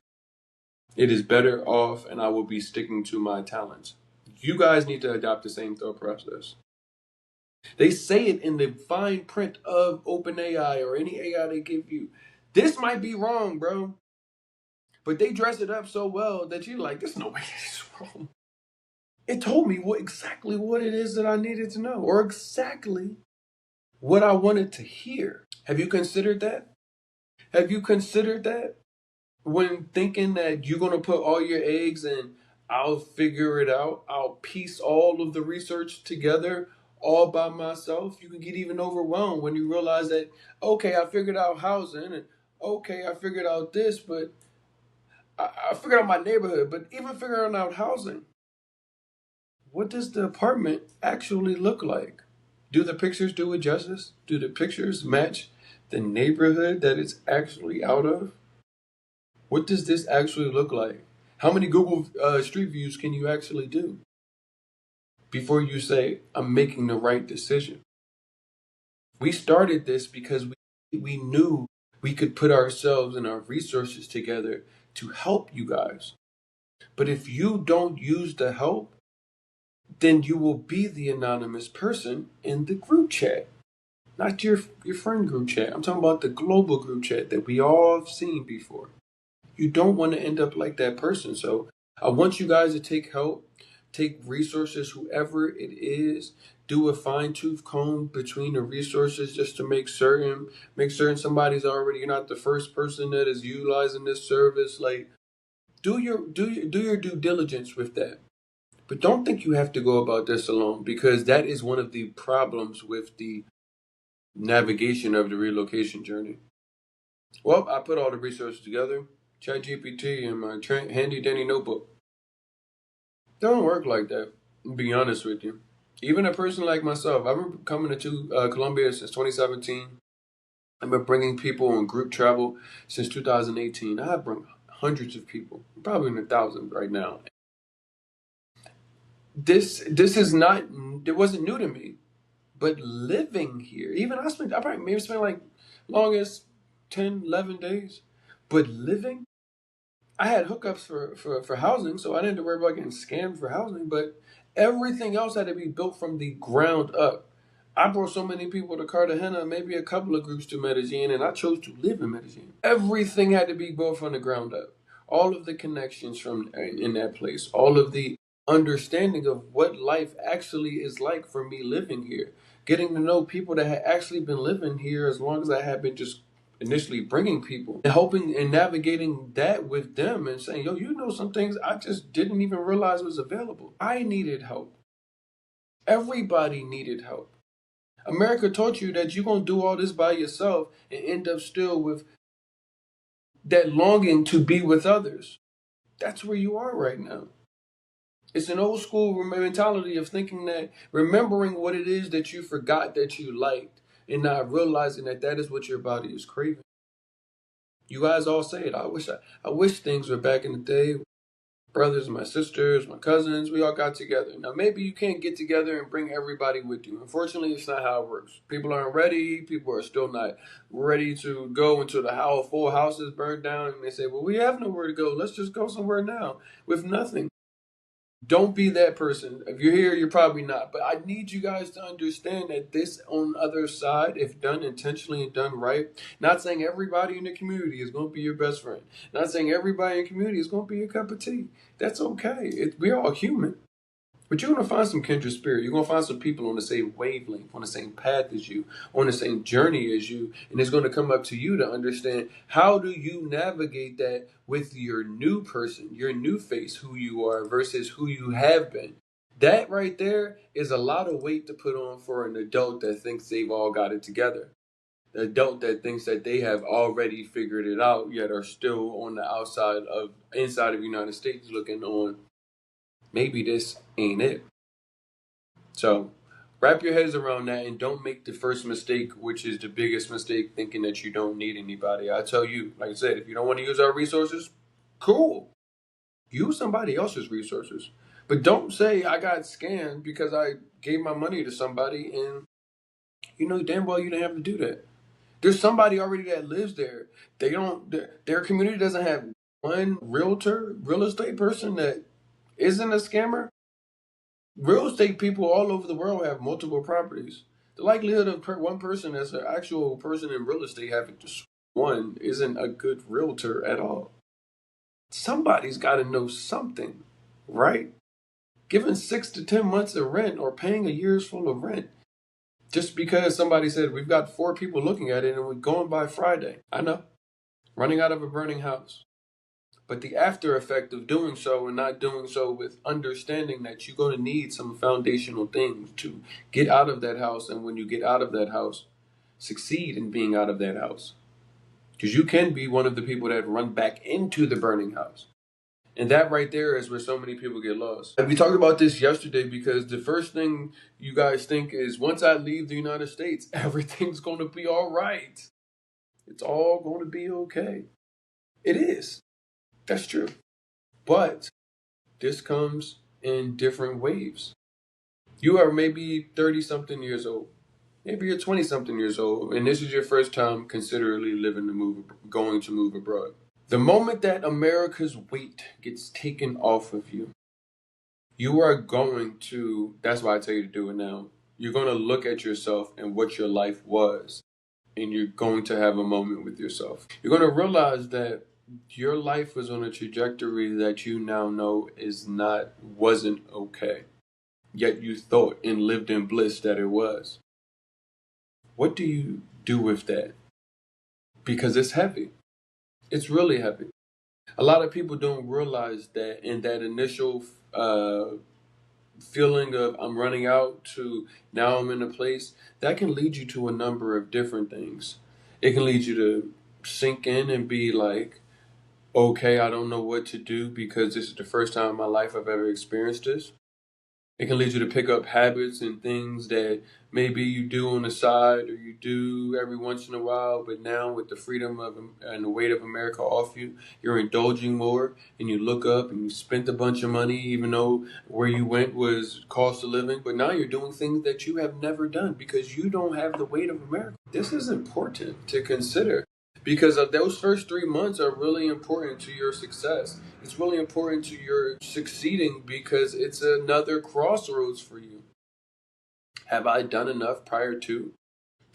It is better off, and I will be sticking to my talents. You guys need to adopt the same thought process. They say it in the fine print of OpenAI or any AI they give you. This might be wrong, bro. But they dress it up so well that you're like, there's no way this is wrong. It told me exactly what it is that I needed to know, or exactly what I wanted to hear. Have you considered that? Have you considered that? When thinking that you're going to put all your eggs in, I'll figure it out, I'll piece all of the research together all by myself, you can get even overwhelmed when you realize that, okay, I figured out housing, and okay, I figured out this, but I figured out my neighborhood, but even figuring out housing, what does the apartment actually look like? Do the pictures do it justice? Do the pictures match the neighborhood that it's actually out of? What does this actually look like? How many Google Street Views can you actually do before you say, I'm making the right decision? We started this because we knew we could put ourselves and our resources together to help you guys. But if you don't use the help, then you will be the anonymous person in the group chat. Not your friend group chat. I'm talking about the global group chat that we all have seen before. You don't want to end up like that person. So I want you guys to take help, take resources, whoever it is, do a fine-tooth comb between the resources just to make certain somebody's already, you're not the first person that is utilizing this service. Like, do your due diligence with that. But don't think you have to go about this alone, because that is one of the problems with the navigation of the relocation journey. Well, I put all the resources together, ChatGPT in my handy dandy notebook. Don't work like that, to be honest with you. Even a person like myself, I remember coming to Colombia since 2017. I've been bringing people on group travel since 2018. I have brought hundreds of people, probably in the thousands right now. This is not, it wasn't new to me, but living here, even I probably maybe spent like longest 10, 11 days, but living, I had hookups for housing, so I didn't have to worry about getting scammed for housing, but everything else had to be built from the ground up. I brought so many people to Cartagena, maybe a couple of groups to Medellin, and I chose to live in Medellin. Everything had to be built from the ground up. All of the connections from in that place, all of the understanding of what life actually is like for me living here, getting to know people that had actually been living here as long as I had been just initially bringing people and hoping and navigating that with them and saying, yo, you know some things I just didn't even realize was available. I needed help. Everybody needed help. America taught you that you're going to do all this by yourself and end up still with that longing to be with others. That's where you are right now. It's an old school mentality of thinking that remembering what it is that you forgot that you liked and not realizing that that is what your body is craving. You guys all say it. I wish things were back in the day. Brothers, my sisters, my cousins, we all got together. Now, maybe you can't get together and bring everybody with you. Unfortunately, it's not how it works. People aren't ready. People are still not ready to go until the full house is burned down. And they say, well, we have nowhere to go. Let's just go somewhere now with nothing. Don't be that person. If you're here, you're probably not. But I need you guys to understand that this on the other side, if done intentionally and done right, not saying everybody in the community is going to be your best friend. Not saying everybody in the community is going to be your cup of tea. That's okay. We're all human. But you're going to find some kindred spirit. You're going to find some people on the same wavelength, on the same path as you, on the same journey as you. And it's going to come up to you to understand, how do you navigate that with your new person, your new face, who you are versus who you have been. That right there is a lot of weight to put on for an adult that thinks they've all got it together. The adult that thinks that they have already figured it out, yet are still on the inside of the United States looking on, maybe this ain't it. So wrap your heads around that and don't make the first mistake, which is the biggest mistake, thinking that you don't need anybody. I tell you, like I said, if you don't want to use our resources, cool. Use somebody else's resources. But don't say I got scammed because I gave my money to somebody and you know damn well you didn't have to do that. There's somebody already that lives there. Their community doesn't have one realtor, real estate person that isn't a scammer. Real estate people all over the world have multiple properties. The likelihood of one person that's an actual person in real estate having just one isn't a good realtor at all. Somebody's got to know something, right? Giving 6 to 10 months of rent or paying a year's full of rent just because somebody said we've got 4 people looking at it and we're going by Friday. I know. Running out of a burning house. But the after effect of doing so and not doing so with understanding that you're going to need some foundational things to get out of that house. And when you get out of that house, succeed in being out of that house. Because you can be one of the people that run back into the burning house. And that right there is where so many people get lost. And we talked about this yesterday because the first thing you guys think is once I leave the United States, everything's going to be all right. It's all going to be okay. It is. That's true. But this comes in different waves. You are maybe 30 something years old. Maybe you're 20 something years old, and this is your first time considerably going to move abroad. The moment that America's weight gets taken off of you, you are going to, that's why I tell you to do it now. You're going to look at yourself and what your life was, and you're going to have a moment with yourself. You're going to realize that your life was on a trajectory that you now know wasn't okay. yet you thought and lived in bliss that it was. What do you do with that? Because it's heavy. It's really heavy. A lot of people don't realize that in that initial feeling of I'm running out to now I'm in a place, that can lead you to a number of different things. It can lead you to sink in and be like, okay, I don't know what to do because this is the first time in my life I've ever experienced this. It can lead you to pick up habits and things that maybe you do on the side or you do every once in a while, but now with the freedom of and the weight of America off you, you're indulging more and you look up and you spent a bunch of money, even though where you went was cost of living, but now you're doing things that you have never done because you don't have the weight of America. This is important to consider because of those first 3 months are really important to your success. It's really important to your succeeding because it's another crossroads for you. Have I done enough prior to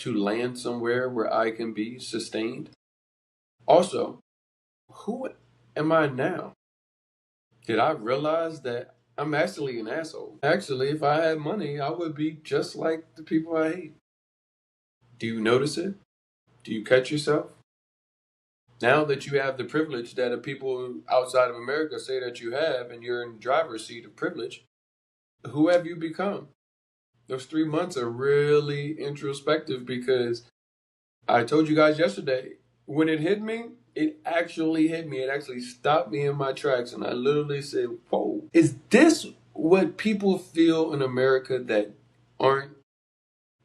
land somewhere where I can be sustained? Also, who am I now? Did I realize that I'm actually an asshole? Actually, if I had money, I would be just like the people I hate. Do you notice it? Do you catch yourself? Now that you have the privilege that the people outside of America say that you have, and you're in the driver's seat of privilege, who have you become? Those 3 months are really introspective because I told you guys yesterday, when it hit me, it actually hit me. It actually stopped me in my tracks. And I literally said, whoa, is this what people feel in America that aren't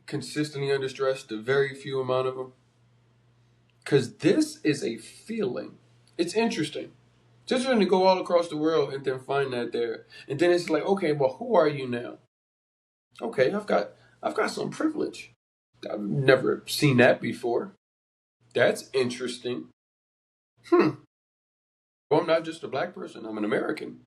consistently under stress? The very few amount of them? Because this is a feeling. It's interesting. Just trying to go all across the world and then find that there. And then it's like, okay, well, who are you now? Okay, I've got some privilege. I've never seen that before. That's interesting. Well, I'm not just a black person. I'm an American.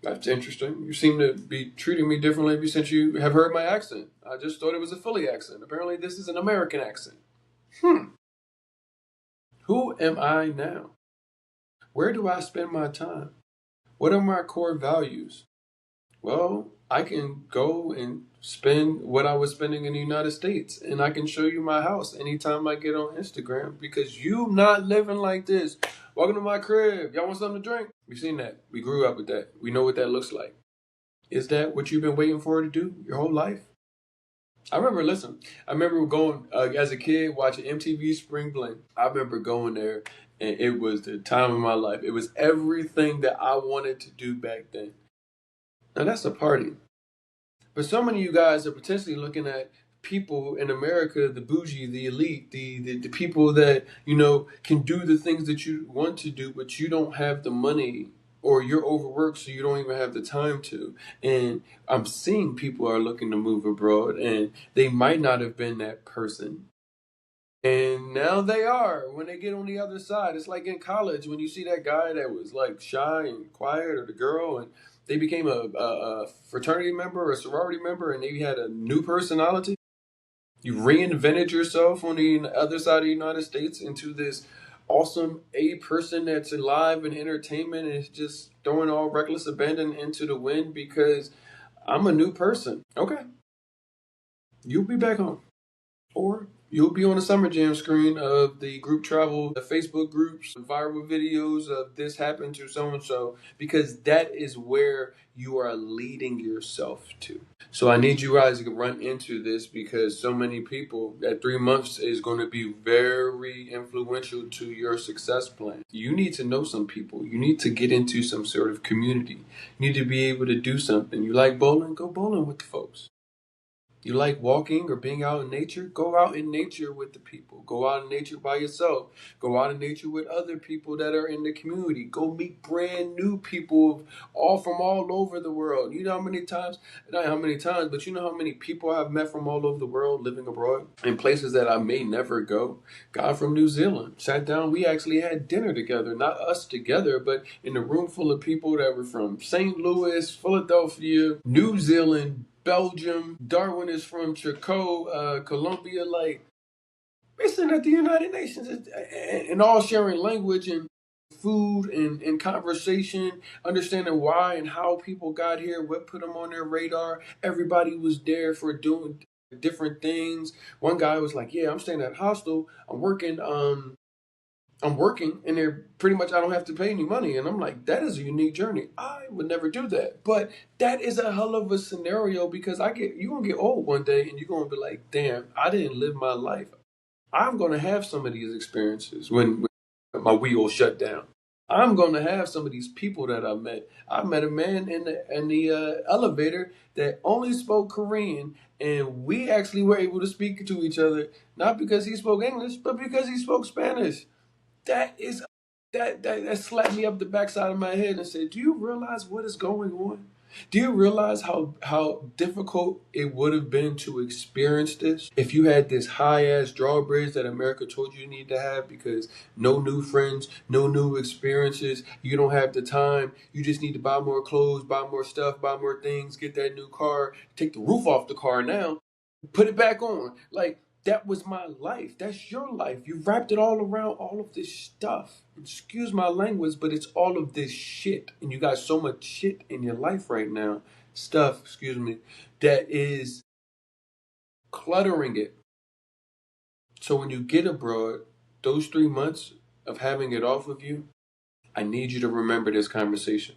That's interesting. You seem to be treating me differently since you have heard my accent. I just thought it was a Philly accent. Apparently, this is an American accent. Who am I now? Where do I spend my time? What are my core values? Well, I can go and spend what I was spending in the United States, and I can show you my house anytime I get on Instagram because you not living like this. Welcome to my crib. Y'all want something to drink? We've seen that. We grew up with that. We know what that looks like. Is that what you've been waiting for to do your whole life? I remember going as a kid watching MTV Spring Bling. I remember going there, and it was the time of my life. It was everything that I wanted to do back then. Now that's a party. But so many of you guys are potentially looking at people in America, the bougie, the elite, the people that, can do the things that you want to do, but you don't have the money or you're overworked so you don't even have the time to. And I'm seeing people are looking to move abroad and they might not have been that person. And now they are when they get on the other side. It's like in college when you see that guy that was like shy and quiet or the girl and they became a fraternity member or a sorority member and they had a new personality. You reinvented yourself on the other side of the United States into this awesome A person that's alive in entertainment and is just throwing all reckless abandon into the wind because I'm a new person. Okay. You'll be back home. Or you'll be on the summer jam screen of the group travel, the Facebook groups, viral videos of this happened to so and so, because that is where you are leading yourself to. So I need you guys to run into this because so many people at 3 months is going to be very influential to your success plan. You need to know some people. You need to get into some sort of community. You need to be able to do something. You like bowling? Go bowling with the folks. You like walking or being out in nature? Go out in nature with the people. Go out in nature by yourself. Go out in nature with other people that are in the community. Go meet brand new people all from all over the world. You know how many times, not how many times, but you know how many people I've met from all over the world living abroad in places that I may never go. Guy from New Zealand sat down. We actually had dinner together, not us together, but in a room full of people that were from St. Louis, Philadelphia, New Zealand, Belgium. Darwin is from Chicago, Colombia. Like, we're sitting at the United Nations and all sharing language. And food and conversation, understanding why and how people got here, what put them on their radar. Everybody was there for doing different things. One guy was like, "Yeah, I'm staying at a hostel. I'm working, and they're pretty much I don't have to pay any money." And I'm like, "That is a unique journey. I would never do that." But that is a hell of a scenario because you're gonna get old one day, and you're gonna be like, "Damn, I didn't live my life." I'm going to have some of these experiences when my wheels shut down. I'm going to have some of these people that I met. I met a man in the elevator that only spoke Korean, and we actually were able to speak to each other not because he spoke English, but because he spoke Spanish. That is that slapped me up the backside of my head and said, "Do you realize what is going on? Do you realize how difficult it would have been to experience this if you had this high ass drawbridge that America told you need to have because no new friends, no new experiences, you don't have the time, you just need to buy more clothes, buy more stuff, buy more things, get that new car, take the roof off the car now, put it back on." Like that was my life. That's your life. You wrapped it all around all of this stuff. Excuse my language, but it's all of this shit. And you got so much shit in your life right now. Stuff, excuse me, that is cluttering it. So when you get abroad, those 3 months of having it off of you, I need you to remember this conversation.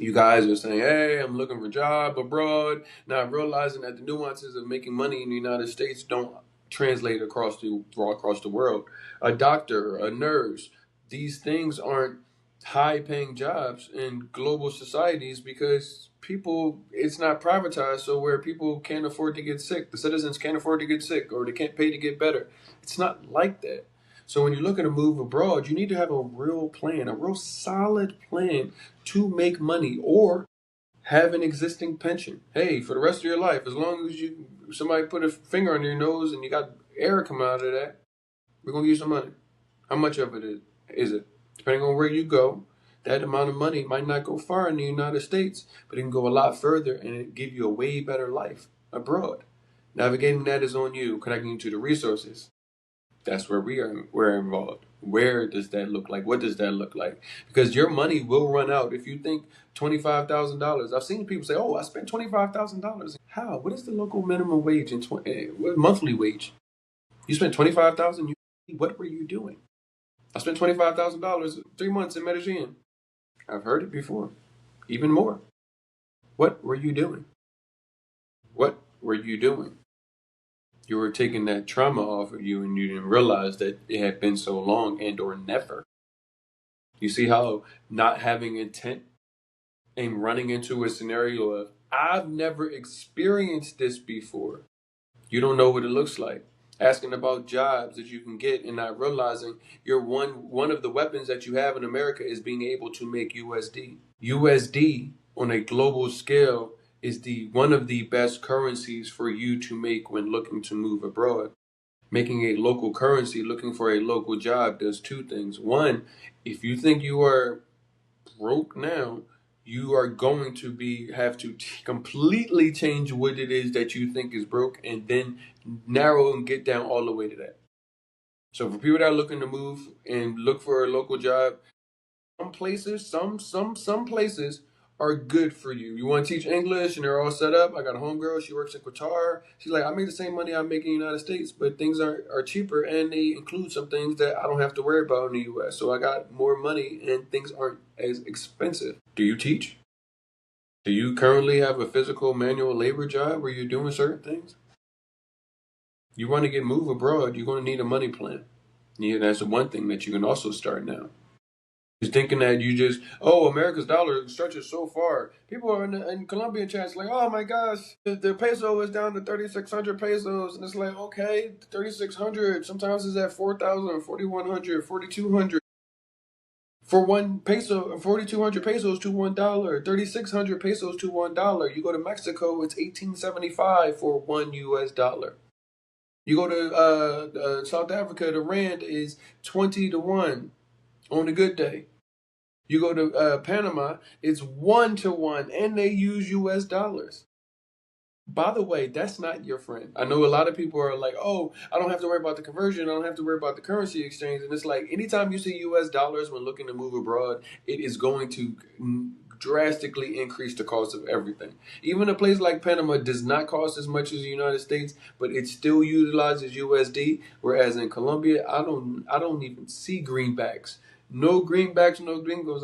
You guys are saying, "Hey, I'm looking for a job abroad," not realizing that the nuances of making money in the United States don't translate across the world. A doctor, a nurse, these things aren't high-paying jobs in global societies because people, it's not privatized, so where people can't afford to get sick, the citizens can't afford to get sick, or they can't pay to get better. It's not like that. So when you're looking to move abroad, you need to have a real plan, a real solid plan to make money or have an existing pension. Hey, for the rest of your life, as long as somebody put a finger on your nose and you got air coming out of that, we're gonna give you some money. How much of it is it? Depending on where you go, that amount of money might not go far in the United States, but it can go a lot further and it give you a way better life abroad. Navigating that is on you, connecting you to the resources. That's where we're involved. Where does that look like? What does that look like? Because your money will run out. If you think $25,000, I've seen people say, "Oh, I spent $25,000." How? What is the local minimum wage and monthly wage? You spent 25,000. What were you doing? I spent $25,000 3 months in Medellin. I've heard it before. Even more. What were you doing? What were you doing? You were taking that trauma off of you and you didn't realize that it had been so long and or never. You see how not having intent and running into a scenario of, "I've never experienced this before." You don't know what it looks like. Asking about jobs that you can get and not realizing you're one of the weapons that you have in America is being able to make USD. USD on a global scale is the one of the best currencies for you to make when looking to move abroad. Making a local currency, looking for a local job does two things. One, if you think you are broke now, you are going to have to completely change what it is that you think is broke and then narrow and get down all the way to that. So for people that are looking to move and look for a local job, some places are good for you. You want to teach English and they're all set up. I got a homegirl, she works in Qatar. She's like, "I make the same money I make in the United States, but things are cheaper and they include some things that I don't have to worry about in the US. So I got more money and things aren't as expensive." Do you teach? Do you currently have a physical manual labor job where you're doing certain things? You want to get move abroad, you're going to need a money plan. Yeah, that's the one thing that you can also start now. Is thinking that you just, "Oh, America's dollar stretches so far." People are in Colombian chats like, "Oh my gosh, the peso is down to 3,600 pesos," and it's like, okay, 3,600. Sometimes it's at 4,000, 4,100, 4,200 for one peso, 4,200 pesos to $1, 3,600 pesos to $1. You go to Mexico, it's 1875 for $1. You go to South Africa, the rand is 20 to 1 on a good day. You go to Panama, it's 1 to 1, and they use US dollars. By the way, that's not your friend. I know a lot of people are like, oh, I don't have to worry about the conversion. I don't have to worry about the currency exchange. And it's like, anytime you see US dollars when looking to move abroad, it is going to drastically increase the cost of everything. Even a place like Panama does not cost as much as the United States, but it still utilizes USD. Whereas in Colombia, I don't even see greenbacks. No greenbacks, no gringos.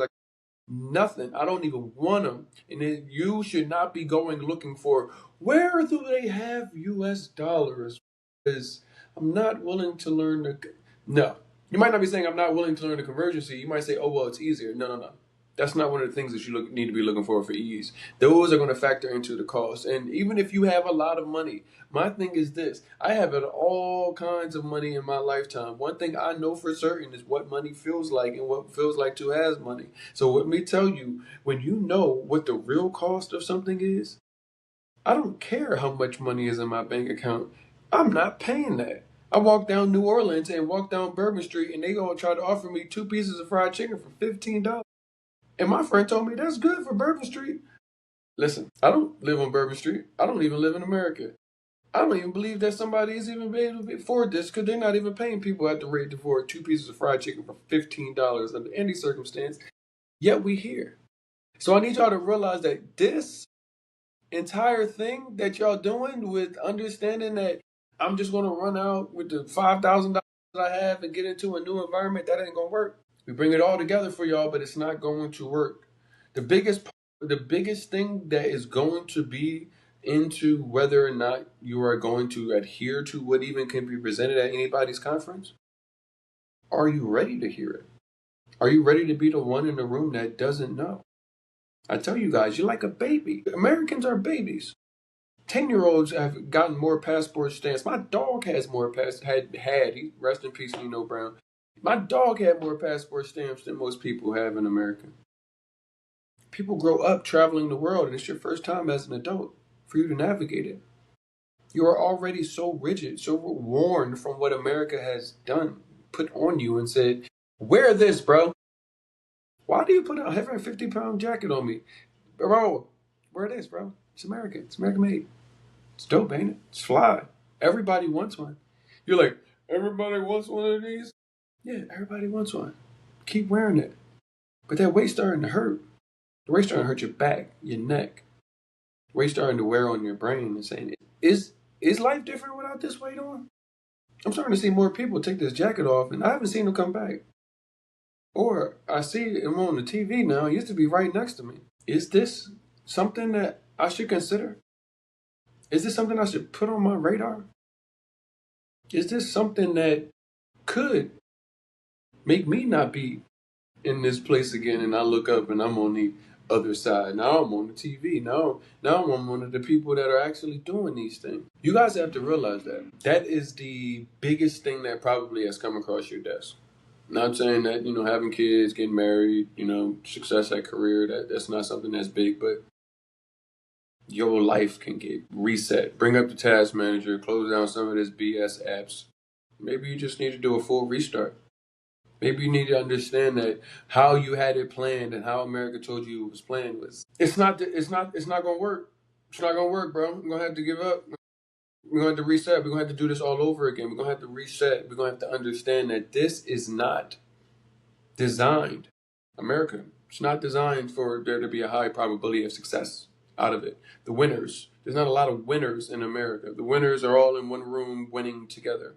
Nothing. I don't even want them. And then you should not be going looking for where do they have US dollars? Because I'm not willing to learn the. No. You might not be saying I'm not willing to learn the convergency. You might say, oh, well, it's easier. No, no, no. That's not one of the things that you need to be looking for ease. Those are going to factor into the cost. And even if you have a lot of money, my thing is this: I have had all kinds of money in my lifetime. One thing I know for certain is what money feels like and what it feels like to have money. So let me tell you, when you know what the real cost of something is, I don't care how much money is in my bank account. I'm not paying that. I walk down New Orleans and walk down Bourbon Street and they gonna try to offer me 2 pieces of fried chicken for $15. And my friend told me that's good for Bourbon Street. Listen, I don't live on Bourbon Street. I don't even live in America. I don't even believe that somebody is even able to afford this because they're not even paying people at the rate to afford 2 pieces of fried chicken for $15 under any circumstance. Yet we here. So I need y'all to realize that this entire thing that y'all doing with understanding that I'm just gonna run out with the $5,000 I have and get into a new environment, that ain't gonna work. We bring it all together for y'all, but it's not going to work. The biggest thing that is going to be into whether or not you are going to adhere to what even can be presented at anybody's conference. Are you ready to hear it? Are you ready to be the one in the room that doesn't know? I tell you guys, you're like a baby. Americans are babies. 10-year-olds have gotten more passport stamps. My dog has more he rest in peace, Nino Brown. My dog had more passport stamps than most people have in America. People grow up traveling the world, and it's your first time as an adult for you to navigate it. You are already so rigid, so worn from what America has done, put on you, and said, wear this, bro. Why do you put a 150-pound jacket on me? Bro, wear this, bro. It's American. It's American made. It's dope, ain't it? It's fly. Everybody wants one. You're like, everybody wants one of these? Yeah, everybody wants one. Keep wearing it. But that weight's starting to hurt. The weight's starting to hurt your back, your neck. The weight's starting to wear on your brain and saying, is life different without this weight on? I'm starting to see more people take this jacket off, and I haven't seen them come back. Or I see him on the TV now. He used to be right next to me. Is this something that I should consider? Is this something I should put on my radar? Is this something that could make me not be in this place again and I look up and I'm on the other side? Now I'm on the TV. Now I'm one of the people that are actually doing these things. You guys have to realize that. That is the biggest thing that probably has come across your desk. Not saying that, having kids, getting married, success at career, that's not something that's big, but your life can get reset. Bring up the task manager, close down some of this BS apps. Maybe you just need to do a full restart. Maybe you need to understand that how you had it planned and how America told you it was planned it's not gonna work. It's not gonna work, bro. We're gonna have to give up. We're gonna have to reset. We're gonna have to do this all over again. We're gonna have to reset. We're gonna have to understand that this is not designed. America, it's not designed for there to be a high probability of success out of it. The winners, there's not a lot of winners in America. The winners are all in one room winning together.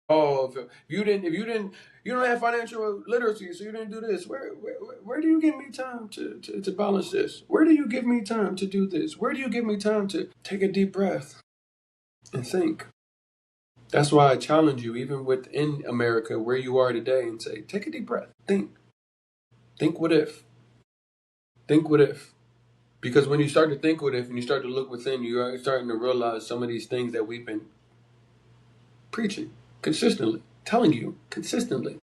Oh, if you don't have financial literacy, so you didn't do this. Where do you give me time to balance this? Where do you give me time to do this? Where do you give me time to take a deep breath and think? That's why I challenge you, even within America, where you are today, and say, take a deep breath. Think what if. Think what if. Because when you start to think what if and you start to look within, you are starting to realize some of these things that we've been preaching consistently, telling you consistently.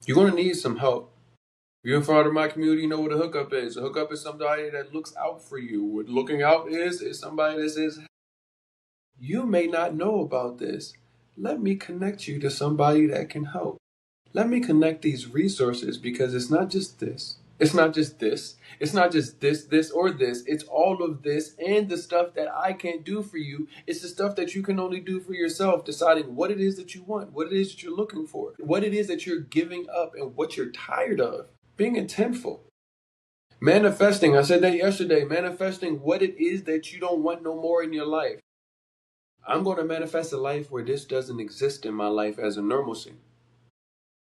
You're going to need some help. If you're in front of my community, you know what a hookup is. A hookup is somebody that looks out for you. What looking out is somebody that says, you may not know about this. Let me connect you to somebody that can help. Let me connect these resources because it's not just this. It's not just this. It's not just this, or this. It's all of this and the stuff that I can't do for you. It's the stuff that you can only do for yourself, deciding what it is that you want, what it is that you're looking for, what it is that you're giving up, and what you're tired of. Being intentful. Manifesting, I said that yesterday, manifesting what it is that you don't want no more in your life. I'm going to manifest a life where this doesn't exist in my life as a normalcy.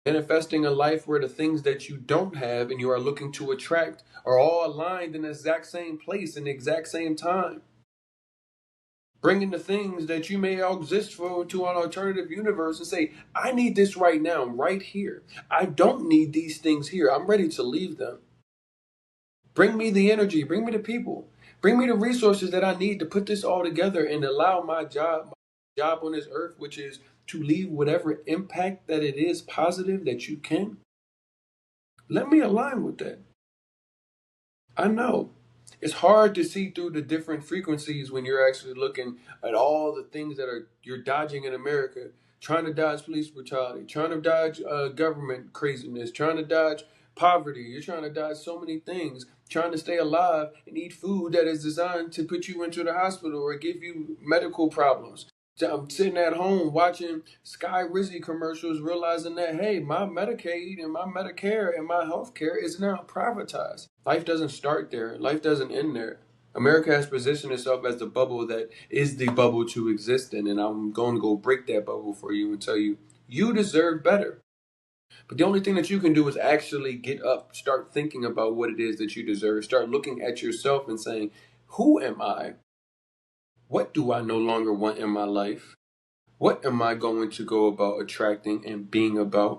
Manifesting a life where the things that you don't have and you are looking to attract are all aligned in the exact same place in the exact same time. Bringing the things that you may exist for to an alternative universe and say, I need this right now, right here. I don't need these things here. I'm ready to leave them. Bring me the energy, bring me the people, bring me the resources that I need to put this all together and allow my job on this earth, which is to leave whatever impact that it is positive that you can. Let me align with that. I know it's hard to see through the different frequencies when you're actually looking at all the things that you're dodging in America, trying to dodge police brutality, trying to dodge government craziness, trying to dodge poverty. You're trying to dodge so many things, trying to stay alive and eat food that is designed to put you into the hospital or give you medical problems. I'm sitting at home watching Sky Rizzy commercials, realizing that, hey, my Medicaid and my Medicare and my health care is now privatized. Life doesn't start there. Life doesn't end there. America has positioned itself as the bubble that is the bubble to exist in, and I'm going to go break that bubble for you and tell you, you deserve better. But the only thing that you can do is actually get up, start thinking about what it is that you deserve, start looking at yourself and saying, who am I? What do I no longer want in my life? What am I going to go about attracting and being about?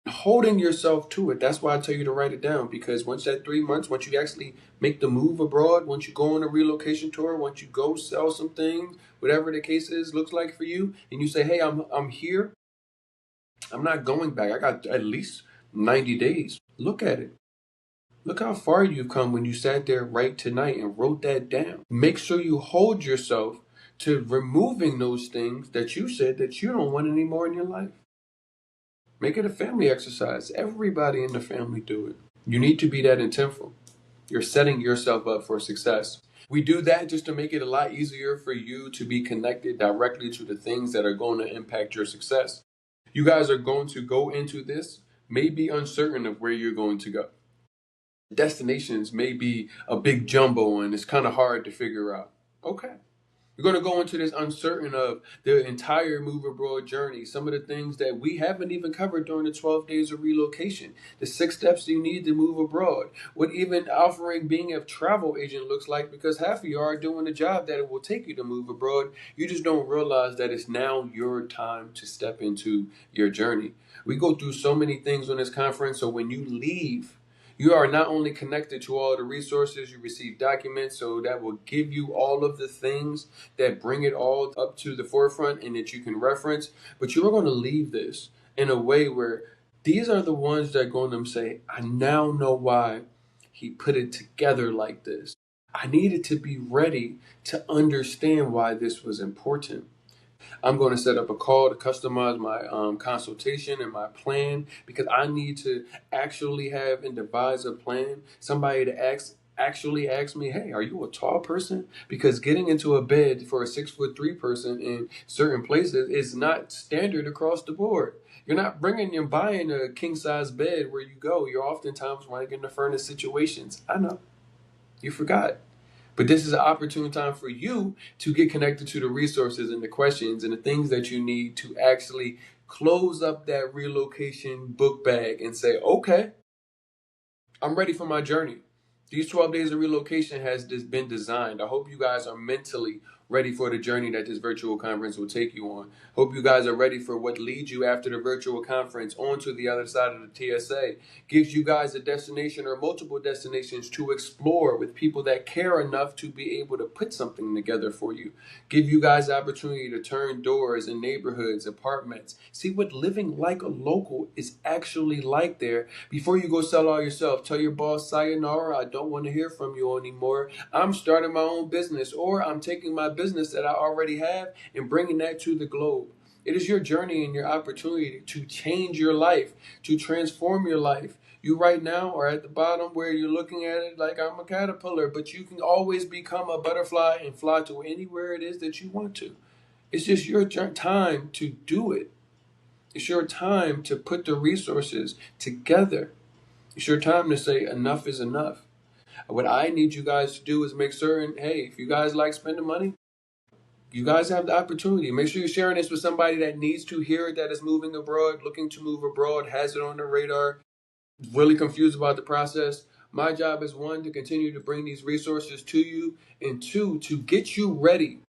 Holding yourself to it. That's why I tell you to write it down, because once that 3 months, once you actually make the move abroad, once you go on a relocation tour, once you go sell some things, whatever the case is, looks like for you, and you say, hey, I'm here. I'm not going back. I got at least 90 days. Look at it. Look how far you've come when you sat there right tonight and wrote that down. Make sure you hold yourself to removing those things that you said that you don't want anymore in your life. Make it a family exercise. Everybody in the family do it. You need to be that intentful. You're setting yourself up for success. We do that just to make it a lot easier for you to be connected directly to the things that are going to impact your success. You guys are going to go into this, may be uncertain of where you're going to go. Destinations may be a big jumbo and it's kind of hard to figure out. Okay. You're going to go into this uncertain of the entire move abroad journey, some of the things that we haven't even covered during the 12 days of relocation, the 6 steps you need to move abroad, what even offering being a travel agent looks like, because half of you are doing the job that it will take you to move abroad. You just don't realize that it's now your time to step into your journey. We go through so many things on this conference, so when you leave, you are not only connected to all the resources, you receive documents, so that will give you all of the things that bring it all up to the forefront and that you can reference. But you are going to leave this in a way where these are the ones that are going to say, I now know why he put it together like this. I needed to be ready to understand why this was important. I'm going to set up a call to customize my consultation and my plan, because I need to actually have and devise a plan. Somebody to actually ask me, hey, are you a tall person? Because getting into a bed for a 6'3" person in certain places is not standard across the board. You're not bringing and buying a king size bed where you go. You're oftentimes running into furnace situations. I know. You forgot. But this is an opportune time for you to get connected to the resources and the questions and the things that you need to actually close up that relocation book bag and say, okay, I'm ready for my journey. These 12 days of relocation has been designed. I hope you guys are mentally ready for the journey that this virtual conference will take you on. Hope you guys are ready for what leads you after the virtual conference onto the other side of the TSA. Gives you guys a destination or multiple destinations to explore with people that care enough to be able to put something together for you. Give you guys the opportunity to turn doors in neighborhoods, apartments. See what living like a local is actually like there before you go sell all yourself. Tell your boss, sayonara, I don't want to hear from you anymore. I'm starting my own business, or I'm taking my business that I already have and bringing that to the globe. It is your journey and your opportunity to change your life, to transform your life. You right now are at the bottom where you're looking at it like I'm a caterpillar, but you can always become a butterfly and fly to anywhere it is that you want to. It's just your time to do it. It's your time to put the resources together. It's your time to say enough is enough. What I need you guys to do is make certain, hey, if you guys like spending money, you guys have the opportunity. Make sure you're sharing this with somebody that needs to hear it, that is moving abroad, looking to move abroad, has it on their radar, really confused about the process. My job is one, to continue to bring these resources to you, and two, to get you ready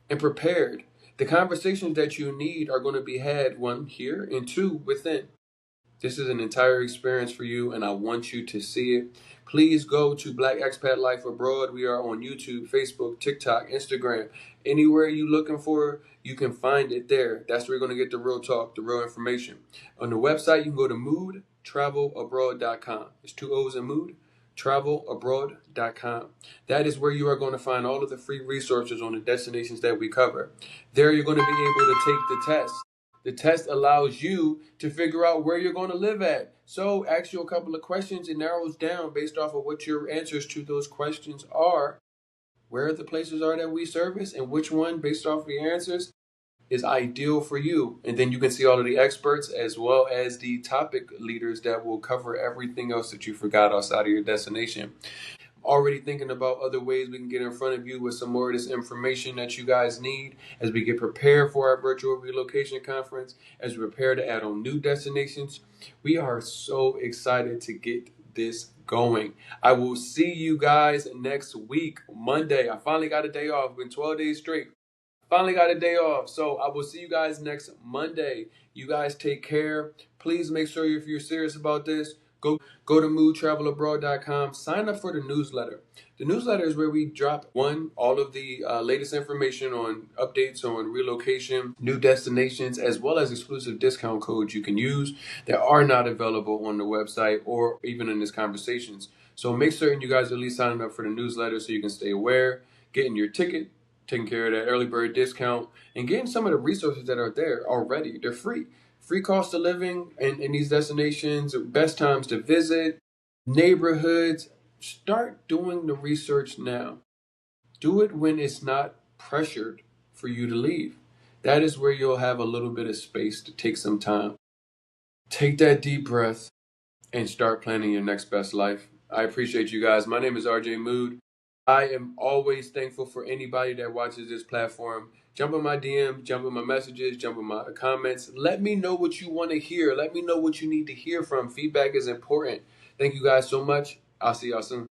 and prepared. The conversations that you need are going to be had, one, here, and two, within. This is an entire experience for you, and I want you to see it. Please go to Black Expat Life Abroad. We are on YouTube, Facebook, TikTok, Instagram. Anywhere you're looking for, you can find it there. That's where you're going to get the real talk, the real information. On the website, you can go to moodtravelabroad.com. It's two O's in mood. Travelabroad.com. That is where you are going to find all of the free resources on the destinations that we cover. There, you're going to be able to take the test. The test allows you to figure out where you're going to live at. So ask you a couple of questions. It narrows down based off of what your answers to those questions are. Where the places are that we service and which one, based off of your answers, is ideal for you. And then you can see all of the experts as well as the topic leaders that will cover everything else that you forgot outside of your destination. Already thinking about other ways we can get in front of you with some more of this information that you guys need as we get prepared for our virtual relocation conference, as we prepare to add on new destinations. We are so excited to get this going. I will see you guys next week, Monday. I finally got a day off. It's been 12 days straight. Finally got a day off. So I will see you guys next Monday. You guys take care. Please make sure if you're serious about this, go to moodtravelabroad.com. Sign up for the newsletter. The newsletter is where we drop all of the latest information on updates on relocation, new destinations, as well as exclusive discount codes you can use that are not available on the website or even in these conversations. So make certain you guys are at least signing up for the newsletter so you can stay aware, getting your ticket, taking care of that early bird discount, and getting some of the resources that are there already. They're free. Free cost of living in these destinations, best times to visit, neighborhoods. Start doing the research now. Do it when it's not pressured for you to leave. That is where you'll have a little bit of space to take some time. Take that deep breath and start planning your next best life. I appreciate you guys. My name is RJ Mood. I am always thankful for anybody that watches this platform. Jump in my DM, jump in my messages, jump in my comments. Let me know what you want to hear. Let me know what you need to hear from. Feedback is important. Thank you guys so much. I'll see y'all soon.